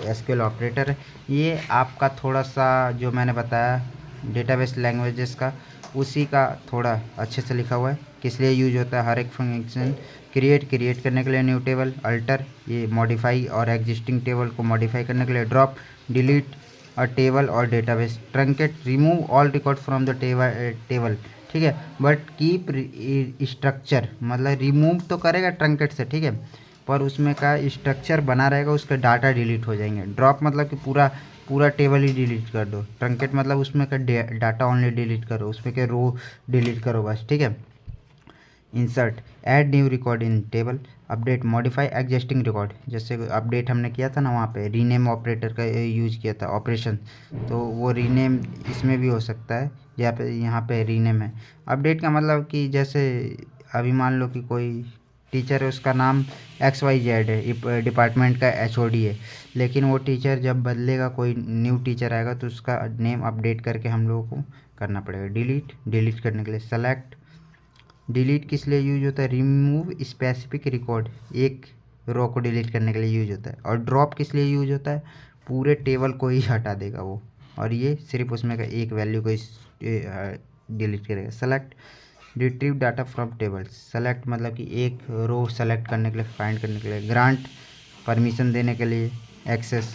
एसक्यूएल ऑपरेटर है। ये आपका थोड़ा सा जो मैंने बताया डेटाबेस लैंग्वेजेस का, उसी का थोड़ा अच्छे से लिखा हुआ है, किस लिए यूज होता है, हर एक फंक्शन क्रिएट करने के लिए न्यू टेबल, अल्टर ये मॉडिफाई और एग्जिस्टिंग टेबल को मॉडिफाई करने के लिए, ड्रॉप डिलीट अ टेबल और database, truncate remove all record from the table, ठीक है, बट कीप स्ट्रक्चर, मतलब रिमूव तो करेगा ट्रंकेट से, ठीक है, पर उसमें का स्ट्रक्चर बना रहेगा, उसका डाटा डिलीट हो जाएंगे। ड्रॉप मतलब कि पूरा टेबल ही डिलीट कर दो, ट्रंकेट मतलब उसमें का डाटा ओनली डिलीट करो, उसमें के रो डिलीट करो बस, ठीक है। Insert add new record in table, update modify existing record, जैसे अपडेट हमने किया था ना वहाँ पे रीनेम ऑपरेटर का यूज किया था ऑपरेशन, तो वो रीनेम इसमें भी हो सकता है, यहाँ पे रीनेम है। अपडेट का मतलब कि जैसे अभी मान लो कि कोई टीचर है, उसका नाम XYZ है, डिपार्टमेंट का HOD है, लेकिन वो टीचर जब बदलेगा, कोई न्यू टीचर आएगा तो उसका नेम अपडेट करके हम लोगों को करना पड़ेगा। डिलीट करने के लिए सेलेक्ट, डिलीट किस लिए यूज होता है, रिमूव स्पेसिफिक रिकॉर्ड, एक रो को डिलीट करने के लिए यूज होता है। और ड्रॉप किस लिए यूज होता है, पूरे टेबल को ही हटा देगा वो, और ये सिर्फ उसमें का एक वैल्यू को डिलीट करेगा। Select retrieve data from table, select मतलब कि एक रो सेलेक्ट करने के लिए, फाइंड करने के लिए। ग्रांट परमिशन देने के लिए, access,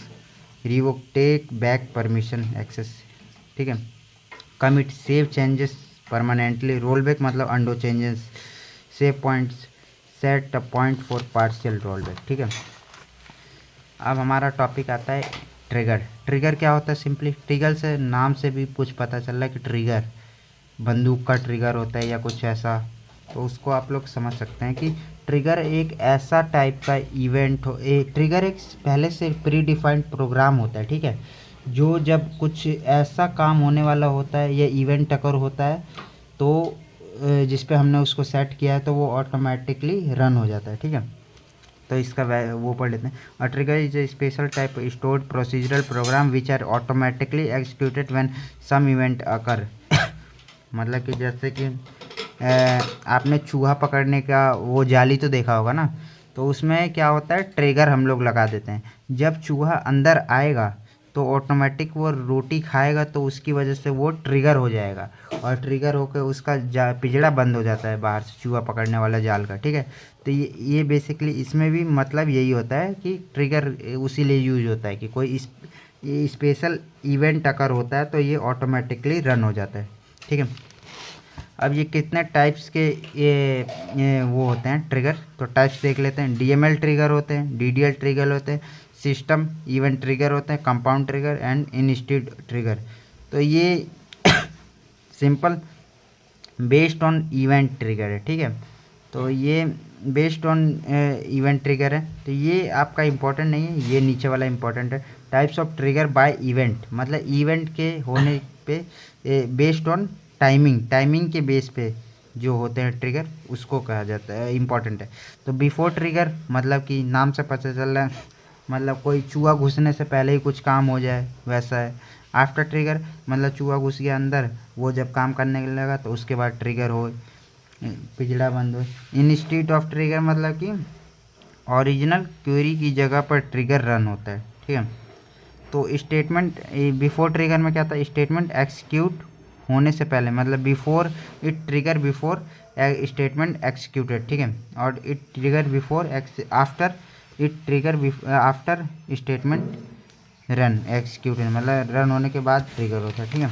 revoke take back permission access, ठीक है। Commit save changes permanently, roll back मतलब undo changes, save points, set a point for partial roll back, ठीक है। अब हमारा टॉपिक आता है ट्रिगर। ट्रिगर क्या होता है, सिंपली ट्रिगर से नाम से भी कुछ पता चल रहा है कि ट्रिगर बंदूक का ट्रिगर होता है या कुछ ऐसा, तो उसको आप लोग समझ सकते हैं कि ट्रिगर एक ऐसा टाइप का इवेंट हो, ट्रिगर एक पहले से प्री डिफाइंड प्रोग्राम होता है, ठीक है, जो जब कुछ ऐसा काम होने वाला होता है या इवेंट अकर होता है तो जिस पे हमने उसको सेट किया है तो वो ऑटोमेटिकली रन हो जाता है, ठीक है। तो इसका वो पढ़ लेते हैं। A trigger is a special type stored procedural program which are automatically executed when some event occur मतलब कि जैसे कि आपने चूहा पकड़ने का वो जाली तो देखा होगा ना, तो उसमें क्या होता है, ट्रिगर हम लोग लगा देते हैं। जब चूहा अंदर आएगा तो ऑटोमेटिक वो रोटी खाएगा, तो उसकी वजह से वो ट्रिगर हो जाएगा, और ट्रिगर होकर उसका पिंजड़ा बंद हो जाता है बाहर से चूहा पकड़ने वाला जाल का, ठीक है। तो ये बेसिकली इसमें भी मतलब यही होता है कि ट्रिगर उसी लिए यूज होता है कि कोई स्पेशल इवेंट अकर होता है तो ये ऑटोमेटिकली रन हो जाता है, ठीक है। अब ये कितने टाइप्स के ये वो होते हैं ट्रिगर, तो टाइप्स देख लेते हैं। DML ट्रिगर होते हैं, DDL ट्रिगर होते हैं, सिस्टम इवेंट ट्रिगर होते हैं, compound trigger and instant trigger. तो ये simple based on event trigger है, ठीक है। तो ये बेस्ड ऑन इवेंट ट्रिगर है, तो ये आपका इम्पोर्टेंट नहीं है, ये नीचे वाला इम्पोर्टेंट है। Types of trigger by event, मतलब इवेंट के होने पे बेस्ड ऑन टाइमिंग के बेस पे जो होते हैं ट्रिगर, उसको कहा जाता है, इम्पोर्टेंट है। तो बिफोर ट्रिगर मतलब कि नाम से पता चल रहा है, मतलब कोई चूहा घुसने से पहले ही कुछ काम हो जाए, वैसा है। आफ्टर ट्रिगर मतलब चूहा घुस गया अंदर, वो जब काम करने लगा तो उसके बाद ट्रिगर हो, पिंजड़ा बंद हो। इंस्टेड ऑफ ट्रिगर मतलब कि ओरिजिनल क्वेरी की जगह पर ट्रिगर रन होता है, ठीक है। तो स्टेटमेंट बिफोर ट्रिगर में क्या था, स्टेटमेंट एक्सिक्यूट होने से पहले, मतलब before it trigger before statement executed, ठीक है। और it trigger before after it trigger after statement run executed, मतलब रन होने के बाद ट्रिगर होता है, ठीक है।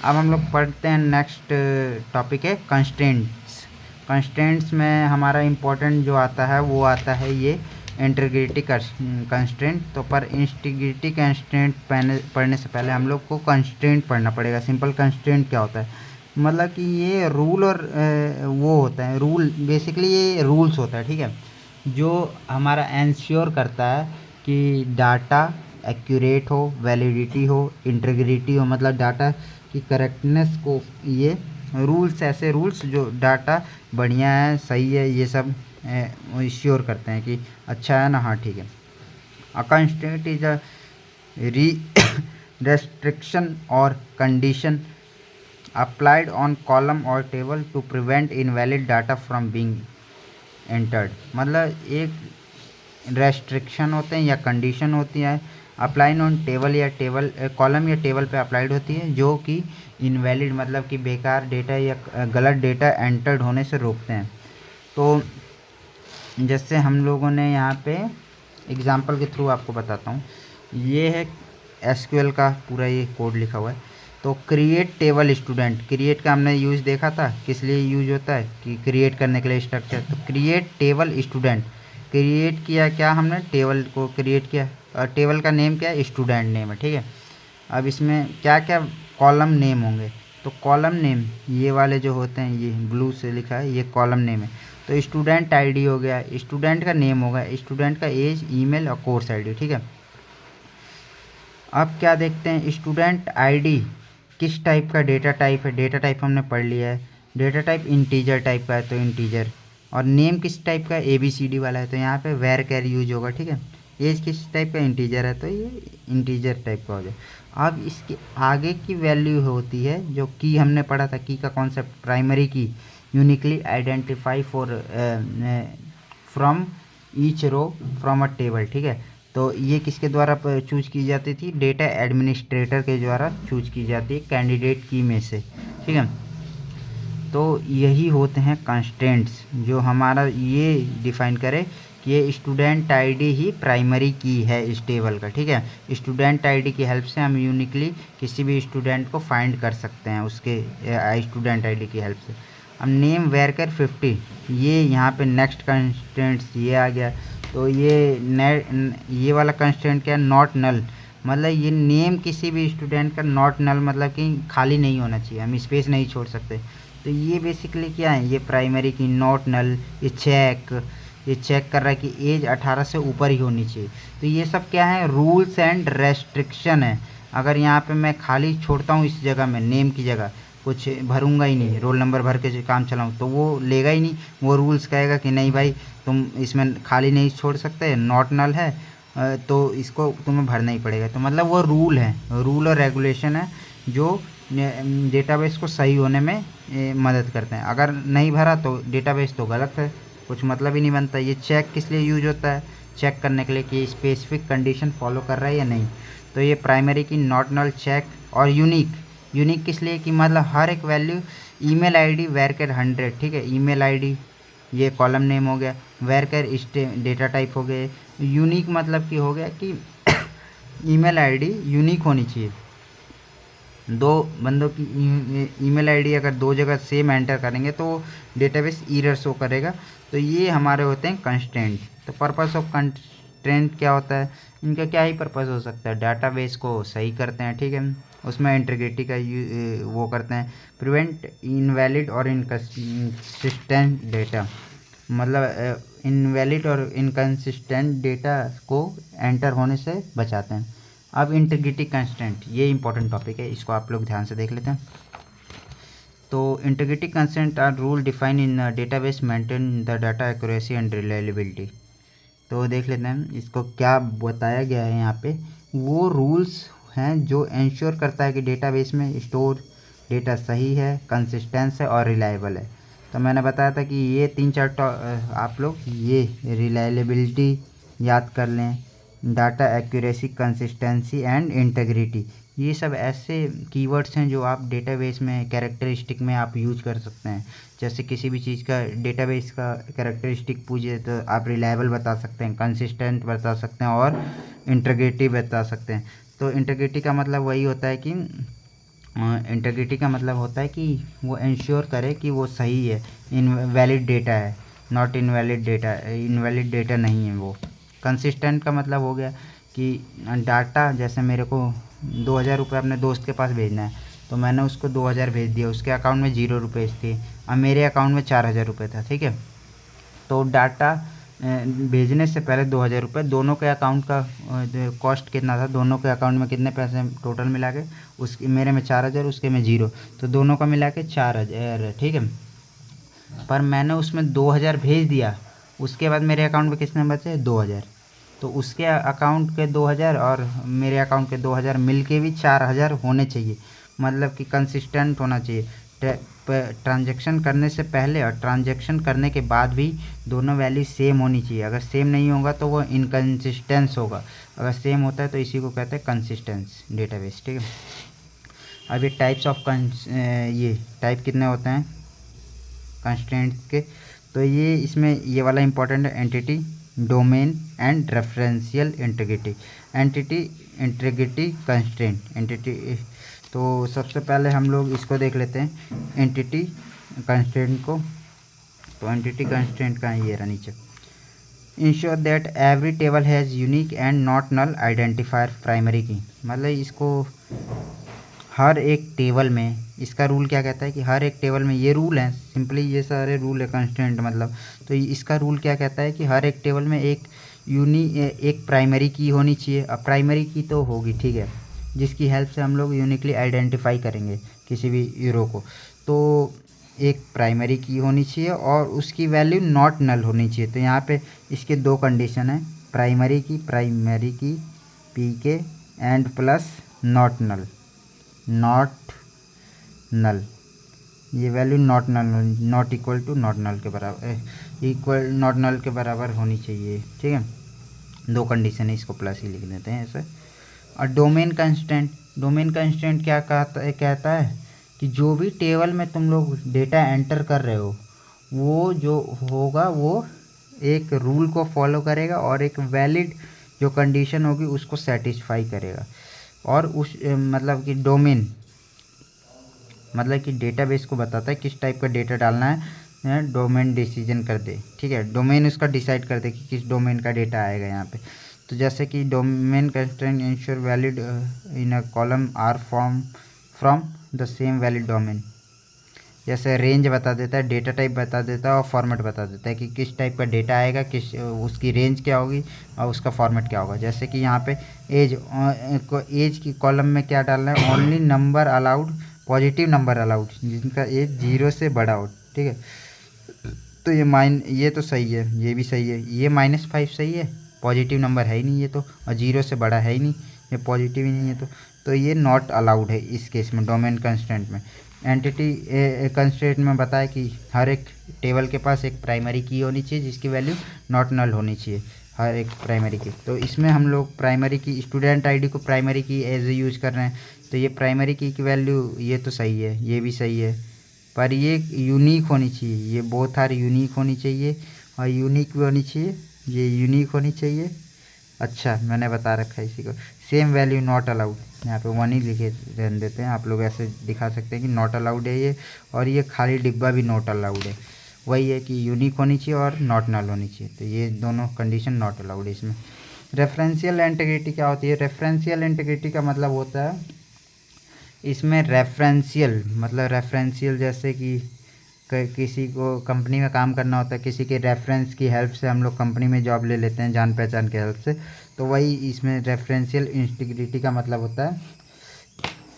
अब हम लोग पढ़ते हैं नेक्स्ट टॉपिक है कंस्ट्रेंट्स। कंस्ट्रेंट्स में हमारा इम्पोर्टेंट जो आता है वो आता है ये इंटीग्रिटी कंस्ट्रेंट। तो पर इंटीग्रिटी कंस्ट्रेंट पढ़ने से पहले हम लोग को कंस्ट्रेंट पढ़ना पड़ेगा। सिंपल कंस्ट्रेंट क्या होता है, मतलब कि ये रूल और वो होता है, रूल बेसिकली ये रूल्स होता है, ठीक है, जो हमारा इंश्योर करता है कि डाटा एक्यूरेट हो, वैलिडिटी हो, इंटीग्रिटी हो, मतलब डाटा की करेक्टनेस को, ये रूल्स, ऐसे रूल्स जो डाटा बढ़िया है, सही है, ये सब इंश्योर करते हैं कि अच्छा है ना, हाँ ठीक है। A constraint is a restriction और कंडीशन अप्लाइड ऑन कॉलम और table to prevent invalid data from being entered, मतलब एक रेस्ट्रिक्शन होते हैं या कंडीशन होती है अप्लाइड ऑन टेबल या टेबल कॉलम या टेबल पे अप्लाइड होती है, जो कि इनवैलिड मतलब कि बेकार डेटा या गलत डेटा एंटर्ड होने से रोकते हैं। तो जैसे हम लोगों ने यहाँ पे एग्जांपल के थ्रू आपको बताता हूँ। ये है एसक्यूएल का पूरा ये कोड लिखा हुआ है। तो क्रिएट टेबल स्टूडेंट, क्रिएट का हमने यूज़ देखा था, किस लिए यूज होता है कि क्रिएट करने के लिए स्ट्रक्चर। तो क्रिएट टेबल स्टूडेंट, क्रिएट किया क्या हमने, टेबल को क्रिएट किया और टेबल का नेम क्या है, स्टूडेंट नेम है, ठीक है। अब इसमें क्या क्या कॉलम नेम होंगे, तो कॉलम नेम ये वाले जो होते हैं, ये ब्लू से लिखा है, ये कॉलम नेम है। तो स्टूडेंट आईडी हो गया, स्टूडेंट का नेम होगा, स्टूडेंट का एज, ईमेल और कोर्स आईडी, ठीक है। अब क्या देखते हैं, स्टूडेंट आईडी किस टाइप का डेटा टाइप है, डेटा टाइप हमने पढ़ लिया है, डेटा टाइप इंटीजर टाइप का है तो इंटीजर, और नेम किस टाइप का, ABCD वाला है तो यहाँ पे वेर कैर यूज होगा, ठीक है। एज किस टाइप का, इंटीजर है तो ये इंटीजर टाइप का हो जाए। अब इसके आगे की वैल्यू होती है जो की हमने पढ़ा था, की का concept, primary key uniquely identify for from each row from a table, ठीक है। तो ये किसके द्वारा चूज की जाती थी, डेटा एडमिनिस्ट्रेटर के द्वारा चूज की जाती है कैंडिडेट की में से, ठीक है। तो यही होते हैं कंस्ट्रेंट्स जो हमारा ये डिफाइन करे कि ये स्टूडेंट आईडी ही प्राइमरी की है इस टेबल का, ठीक है। स्टूडेंट आईडी की हेल्प से हम यूनिकली किसी भी स्टूडेंट को फाइंड कर सकते हैं उसके स्टूडेंट आईडी की हेल्प से। अब नेम वेरकर 50, ये यहाँ पे नेक्स्ट कंस्ट्रेंट्स ये आ गया। तो ये वाला कंस्ट्रेंट क्या है, नॉट नल, मतलब ये नेम किसी भी स्टूडेंट का नॉट नल, मतलब कि खाली नहीं होना चाहिए, हम स्पेस नहीं छोड़ सकते। तो ये बेसिकली क्या है, ये प्राइमरी की नॉट नल, ये चेक कर रहा है कि एज 18 से ऊपर ही होनी चाहिए। तो ये सब क्या है, रूल्स एंड रेस्ट्रिक्शन है। अगर यहाँ पे मैं खाली छोड़ता हूँ इस जगह में, नेम की जगह कुछ भरूंगा ही नहीं, रोल नंबर भर के काम चलाऊँ, तो वो लेगा ही नहीं, वो रूल्स कहेगा कि नहीं भाई तुम इसमें खाली नहीं छोड़ सकते, नॉट नल है, तो इसको तुम्हें भरना ही पड़ेगा। तो मतलब वो रूल है, रूल और रेगुलेशन है जो डेटाबेस को सही होने में मदद करते हैं। अगर नहीं भरा तो डेटाबेस तो गलत है, कुछ मतलब ही नहीं बनता। ये चेक किस लिए यूज होता है, चेक करने के लिए कि स्पेसिफिक कंडीशन फॉलो कर रहा है या नहीं। तो ये प्राइमरी की नॉट नल, चेक और यूनिक किस लिए कि मतलब हर एक वैल्यू, ईमेल आईडी वेरकर 100, ठीक है। ईमेल आईडी ये कॉलम नेम हो गया, वेरकर डेटा टाइप हो गए। यूनिक मतलब कि हो गया कि ईमेल आईडी यूनिक होनी चाहिए। दो बंदों की ईमेल आईडी अगर दो जगह सेम एंटर करेंगे तो डेटाबेस एरर शो करेगा। तो ये हमारे होते हैं कंस्ट्रेंट। तो पर्पस ऑफ कंस्ट्रेंट क्या होता है, इनका क्या ही पर्पस हो सकता है, डाटाबेस को सही करते हैं, ठीक है। उसमें इंटीग्रिटी का वो करते हैं, प्रिवेंट इनवैलिड और इनकंसिस्टेंट डेटा, मतलब इनवैलिड और इनकंसिस्टेंट डेटा को एंटर होने से बचाते हैं। अब इंटीग्रिटी कंस्ट्रेंट, ये इंपॉर्टेंट टॉपिक है, इसको आप लोग ध्यान से देख लेते हैं। तो integrity constraint are rule define in database maintain the data accuracy and reliability. तो देख लेते हैं इसको क्या बताया गया है यहाँ पे। वो रूल्स हैं जो इंश्योर करता है कि डेटाबेस में स्टोर डेटा सही है, कंसिस्टेंस है और रिलायबल है। तो मैंने बताया था कि ये 3-4 आप लोग ये रिलायबिलिटी याद कर लें, data accuracy, consistency and integrity, ये सब ऐसे कीवर्ड्स हैं जो आप डेटाबेस में कैरेक्टरिस्टिक में आप यूज कर सकते हैं। जैसे किसी भी चीज़ का डेटाबेस का कैरेक्टरिस्टिक पूछे तो आप रिलायबल बता सकते हैं, कंसिस्टेंट बता सकते हैं और इंटीग्रिटी बता सकते हैं। तो इंटीग्रिटी का मतलब वही होता है कि इंटीग्रिटी का मतलब होता है कि वो इंश्योर करे कि वो सही है, इनवैलिड डेटा है, not invalid data, invalid data नहीं है वो। कंसिस्टेंट का मतलब हो गया कि डाटा, जैसे मेरे को 2000 रुपये अपने दोस्त के पास भेजना है, तो मैंने उसको 2000 भेज दिया, उसके अकाउंट में 0 रुपये थे, अब मेरे अकाउंट में 4000 रुपये था, ठीक है। तो डाटा भेजने से पहले 2000 रुपये, दोनों के अकाउंट का कॉस्ट कितना था, दोनों के अकाउंट में कितने पैसे टोटल मिला के, उसके मेरे में 4000, उसके में 0, तो दोनों का मिला के 4000, ठीक है। पर मैंने उसमें 2000 भेज दिया, उसके बाद मेरे अकाउंट में कितने बचे, 2000। तो उसके अकाउंट के 2000 और मेरे अकाउंट के 2000 मिल के भी 4000 होने चाहिए, मतलब कि कंसिस्टेंट होना चाहिए। ट्रांजैक्शन करने से पहले और ट्रांजैक्शन करने के बाद भी दोनों वैल्यू सेम होनी चाहिए। अगर सेम नहीं होगा तो वो इनकंसिस्टेंस होगा, अगर सेम होता है तो इसी को कहते हैं कंसिस्टेंस डेटाबेस, ठीक है। अब ये टाइप कितने होते हैं कंस्ट्रेंट्स के, तो ये इसमें ये वाला इंपॉर्टेंट है, entity, domain and referential integrity, entity integrity constraint entity. तो सबसे पहले हम लोग इसको देख लेते हैं एंटिटी कंस्ट्रेंट को। तो एंटिटी कंस्ट्रेंट का ये रहा नीचे, ensure that every table has unique and not null identifier primary key. मतलब इसको हर एक टेबल में, इसका रूल क्या कहता है कि हर एक टेबल में, ये रूल है सिंपली, ये सारे रूल है कंस्टेंट मतलब। तो इसका रूल क्या कहता है कि हर एक टेबल में एक प्राइमरी की होनी चाहिए। अब प्राइमरी की तो होगी, ठीक है, जिसकी हेल्प से हम लोग यूनिकली आइडेंटिफाई करेंगे किसी भी यूरो को। तो एक प्राइमरी की होनी चाहिए और उसकी वैल्यू नॉट नल होनी चाहिए। तो यहाँ पे इसके दो कंडीशन है, प्राइमरी की पी के एंड प्लस नॉट नल, ये value not null, not equal to not null के बराबर, इक्वल नॉट नल के बराबर होनी चाहिए, ठीक है। दो कंडीशन है, इसको प्लस ही लिख देते हैं ऐसे। और डोमेन कंस्टेंट क्या कहता है कि जो भी टेबल में तुम लोग डेटा एंटर कर रहे हो, वो जो होगा वो एक रूल को फॉलो करेगा और एक वैलिड जो कंडीशन होगी उसको सेटिस्फाई करेगा। और उस मतलब कि डोमेन मतलब कि डेटाबेस को बताता है किस टाइप का डेटा डालना है, डोमेन डिसीजन कर दे, ठीक है, डोमेन उसका डिसाइड कर दे कि किस डोमेन का डेटा आएगा यहाँ पे। तो जैसे कि domain constraint ensure valid in a column are from the same valid domain. जैसे रेंज बता देता है, डेटा टाइप बता देता है और फॉर्मेट बता देता है कि किस टाइप का डेटा आएगा, किस उसकी रेंज क्या होगी और उसका फॉर्मेट क्या होगा। जैसे कि यहाँ पे एज की कॉलम में क्या डालना है, only number allowed, positive number allowed जिनका एज 0 से बड़ा हो, ठीक है। तो ये तो सही है, ये भी सही है, ये -5 सही है, पॉजिटिव नंबर है ही नहीं ये तो, और 0 से बड़ा है ही नहीं, ये पॉजिटिव ही नहीं है। तो ये नॉट अलाउड है इस केस में, डोमेन कंस्ट्रेंट में। एंटिटी कंस्ट्रेंट में बताया कि हर एक टेबल के पास एक प्राइमरी की होनी चाहिए जिसकी वैल्यू नॉट नल होनी चाहिए, हर एक प्राइमरी की। तो इसमें हम लोग प्राइमरी की, स्टूडेंट आईडी को प्राइमरी की एज यूज़ कर रहे हैं, तो ये प्राइमरी की वैल्यू ये तो सही है, ये भी सही है, पर ये यूनिक होनी चाहिए, ये बोथ आर यूनिक होनी चाहिए और यूनिक भी होनी चाहिए, ये यूनिक होनी चाहिए। अच्छा, मैंने बता रखा है इसी को, सेम वैल्यू नॉट अलाउड, यहाँ पे 1 ही लिखे रहने देते हैं, आप लोग ऐसे दिखा सकते हैं कि नॉट अलाउड है ये, और ये खाली डिब्बा भी नॉट अलाउड है। वही है कि यूनिक होनी चाहिए और नॉट नल होनी चाहिए, तो ये दोनों कंडीशन नॉट अलाउड है इसमें। रेफरेंशियल इंटीग्रिटी क्या होती है, रेफरेंशियल इंटीग्रिटी का मतलब होता है इसमें रेफरेंशियल जैसे कि किसी को कंपनी में काम करना होता है, किसी के रेफरेंस की हेल्प से हम लोग कंपनी में जॉब ले लेते हैं, जान पहचान के हेल्प से, तो वही इसमें रेफरेंशियल इंटीग्रिटी का मतलब होता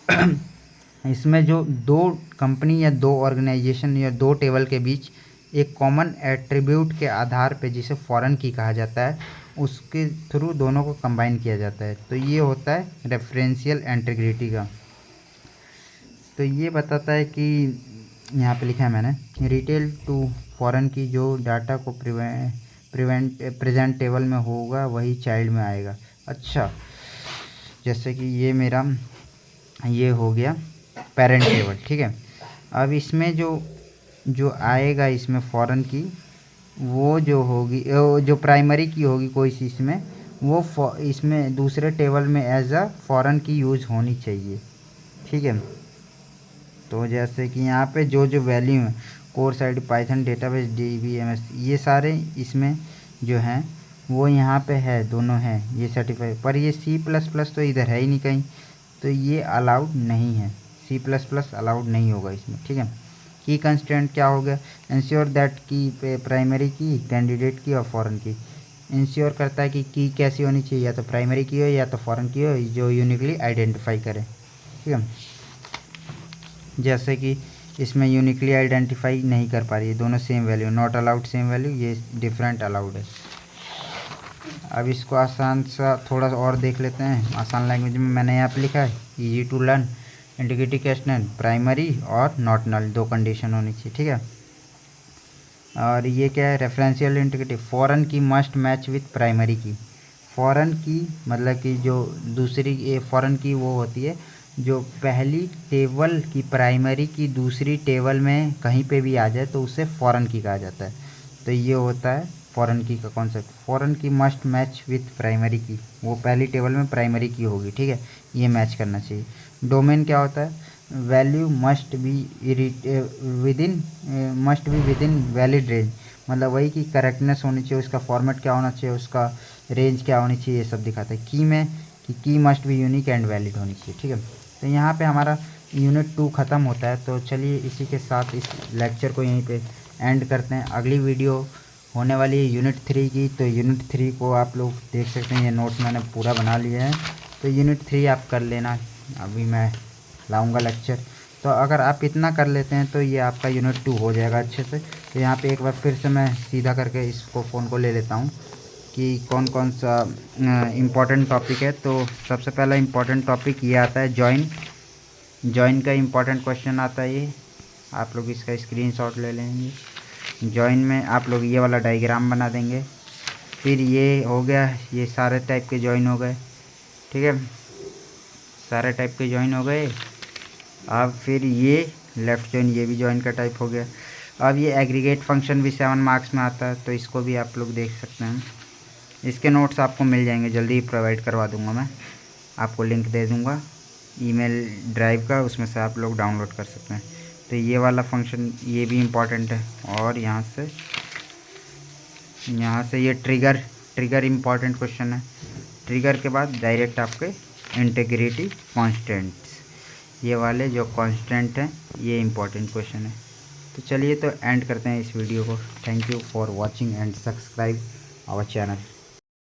है। इसमें जो दो कंपनी या दो ऑर्गेनाइजेशन या दो टेबल के बीच एक कॉमन एट्रीब्यूट के आधार पे, जिसे फॉरेन की कहा जाता है, उसके थ्रू दोनों को कंबाइन किया जाता है, तो ये होता है रेफरेंशियल इंटीग्रिटी का। तो ये बताता है कि यहाँ पे लिखा है मैंने, रिटेल टू फॉरेन की जो डाटा को प्रेजेंट टेबल में होगा वही चाइल्ड में आएगा। अच्छा, जैसे कि ये मेरा ये हो गया पेरेंट टेबल, ठीक है। अब इसमें जो आएगा इसमें फॉरेन की, वो जो होगी, जो प्राइमरी की होगी कोई सी इसमें, वो इसमें दूसरे टेबल में एज अ फॉरेन की यूज़ होनी चाहिए, ठीक है। तो जैसे कि यहाँ पे जो वैल्यू है, course ID, Python, database, DBMS, ये सारे इसमें जो हैं वो यहाँ पे है, दोनों हैं ये सर्टिफाई, पर ये C++ तो इधर है ही नहीं कहीं, तो ये अलाउड नहीं है, C++ अलाउड नहीं होगा इसमें, ठीक है। की कंस्ट्रेंट क्या हो गया, इंश्योर दैट की प्राइमरी की, कैंडिडेट की और फॉरेन की। इंश्योर करता है कि की कैसी होनी चाहिए, या तो प्राइमरी की हो या तो फॉरेन की हो, जो यूनिकली आइडेंटिफाई करे, ठीक है। जैसे कि इसमें यूनिकली आइडेंटिफाई नहीं कर पा रही है, दोनों same value, not allowed same value, ये डिफरेंट अलाउड है। अब इसको आसान सा थोड़ा सा और देख लेते हैं, आसान लैंग्वेज में मैंने यहाँ पे लिखा है, easy to learn, integrity question, primary और नॉट नल, दो कंडीशन होनी चाहिए, ठीक है। और ये क्या है, रेफरेंशियल इंटीग्रिटी, फॉरेन की मस्ट मैच विथ प्राइमरी की। फॉरेन की मतलब कि जो दूसरी फॉरेन की वो होती है जो पहली टेबल की प्राइमरी की दूसरी टेबल में कहीं पे भी आ जाए तो उसे फॉरेन की कहा जाता है। तो ये होता है फॉरेन की का कॉन्सेप्ट। फॉरेन की मस्ट मैच विथ प्राइमरी की, वो पहली टेबल में प्राइमरी की होगी, ठीक है, ये मैच करना चाहिए। डोमेन क्या होता है, value must be with in valid range, मतलब वही कि करेक्टनेस होनी चाहिए, उसका फॉर्मेट क्या होना चाहिए, उसका रेंज क्या होनी चाहिए, ये सब दिखाता है। की में कि की must be unique and valid होनी चाहिए, ठीक है। तो यहाँ पे हमारा यूनिट 2 ख़त्म होता है। तो चलिए इसी के साथ इस लेक्चर को यहीं पे एंड करते हैं। अगली वीडियो होने वाली है यूनिट 3 की, तो यूनिट 3 को आप लोग देख सकते हैं, ये नोट्स मैंने पूरा बना लिया है, तो यूनिट 3 आप कर लेना, अभी मैं लाऊंगा लेक्चर। तो अगर आप इतना कर लेते हैं तो ये आपका यूनिट 2 हो जाएगा अच्छे से। तो यहाँ पे एक बार फिर से मैं सीधा करके इसको फ़ोन को ले लेता हूँ कि कौन कौन सा इम्पोर्टेंट टॉपिक है। तो सबसे पहला इम्पोर्टेंट टॉपिक ये आता है जॉइन का इम्पोर्टेंट क्वेश्चन आता है ये, आप लोग इसका स्क्रीनशॉट ले लेंगे। जॉइन में आप लोग ये वाला डायग्राम बना देंगे। फिर ये हो गया, ये सारे टाइप के जॉइन हो गए, ठीक है, सारे टाइप के जॉइन हो गए। अब फिर ये लेफ़्ट जॉइन, ये भी जॉइन का टाइप हो गया। अब ये एग्रीगेट फंक्शन भी 7 मार्क्स में आता है, तो इसको भी आप लोग देख सकते हैं। इसके नोट्स आपको मिल जाएंगे, जल्दी ही प्रोवाइड करवा दूंगा मैं, आपको लिंक दे दूंगा ईमेल ड्राइव का, उसमें से आप लोग डाउनलोड कर सकते हैं। तो ये वाला फंक्शन ये भी इम्पॉर्टेंट है। और यहाँ से ये ट्रिगर इम्पॉर्टेंट क्वेश्चन है। ट्रिगर के बाद डायरेक्ट आपके इंटीग्रिटी कांस्टेंट्स, ये वाले जो कांस्टेंट हैं ये इम्पॉर्टेंट क्वेश्चन है। तो चलिए तो एंड करते हैं इस वीडियो को। Thank you for watching and subscribe our channel.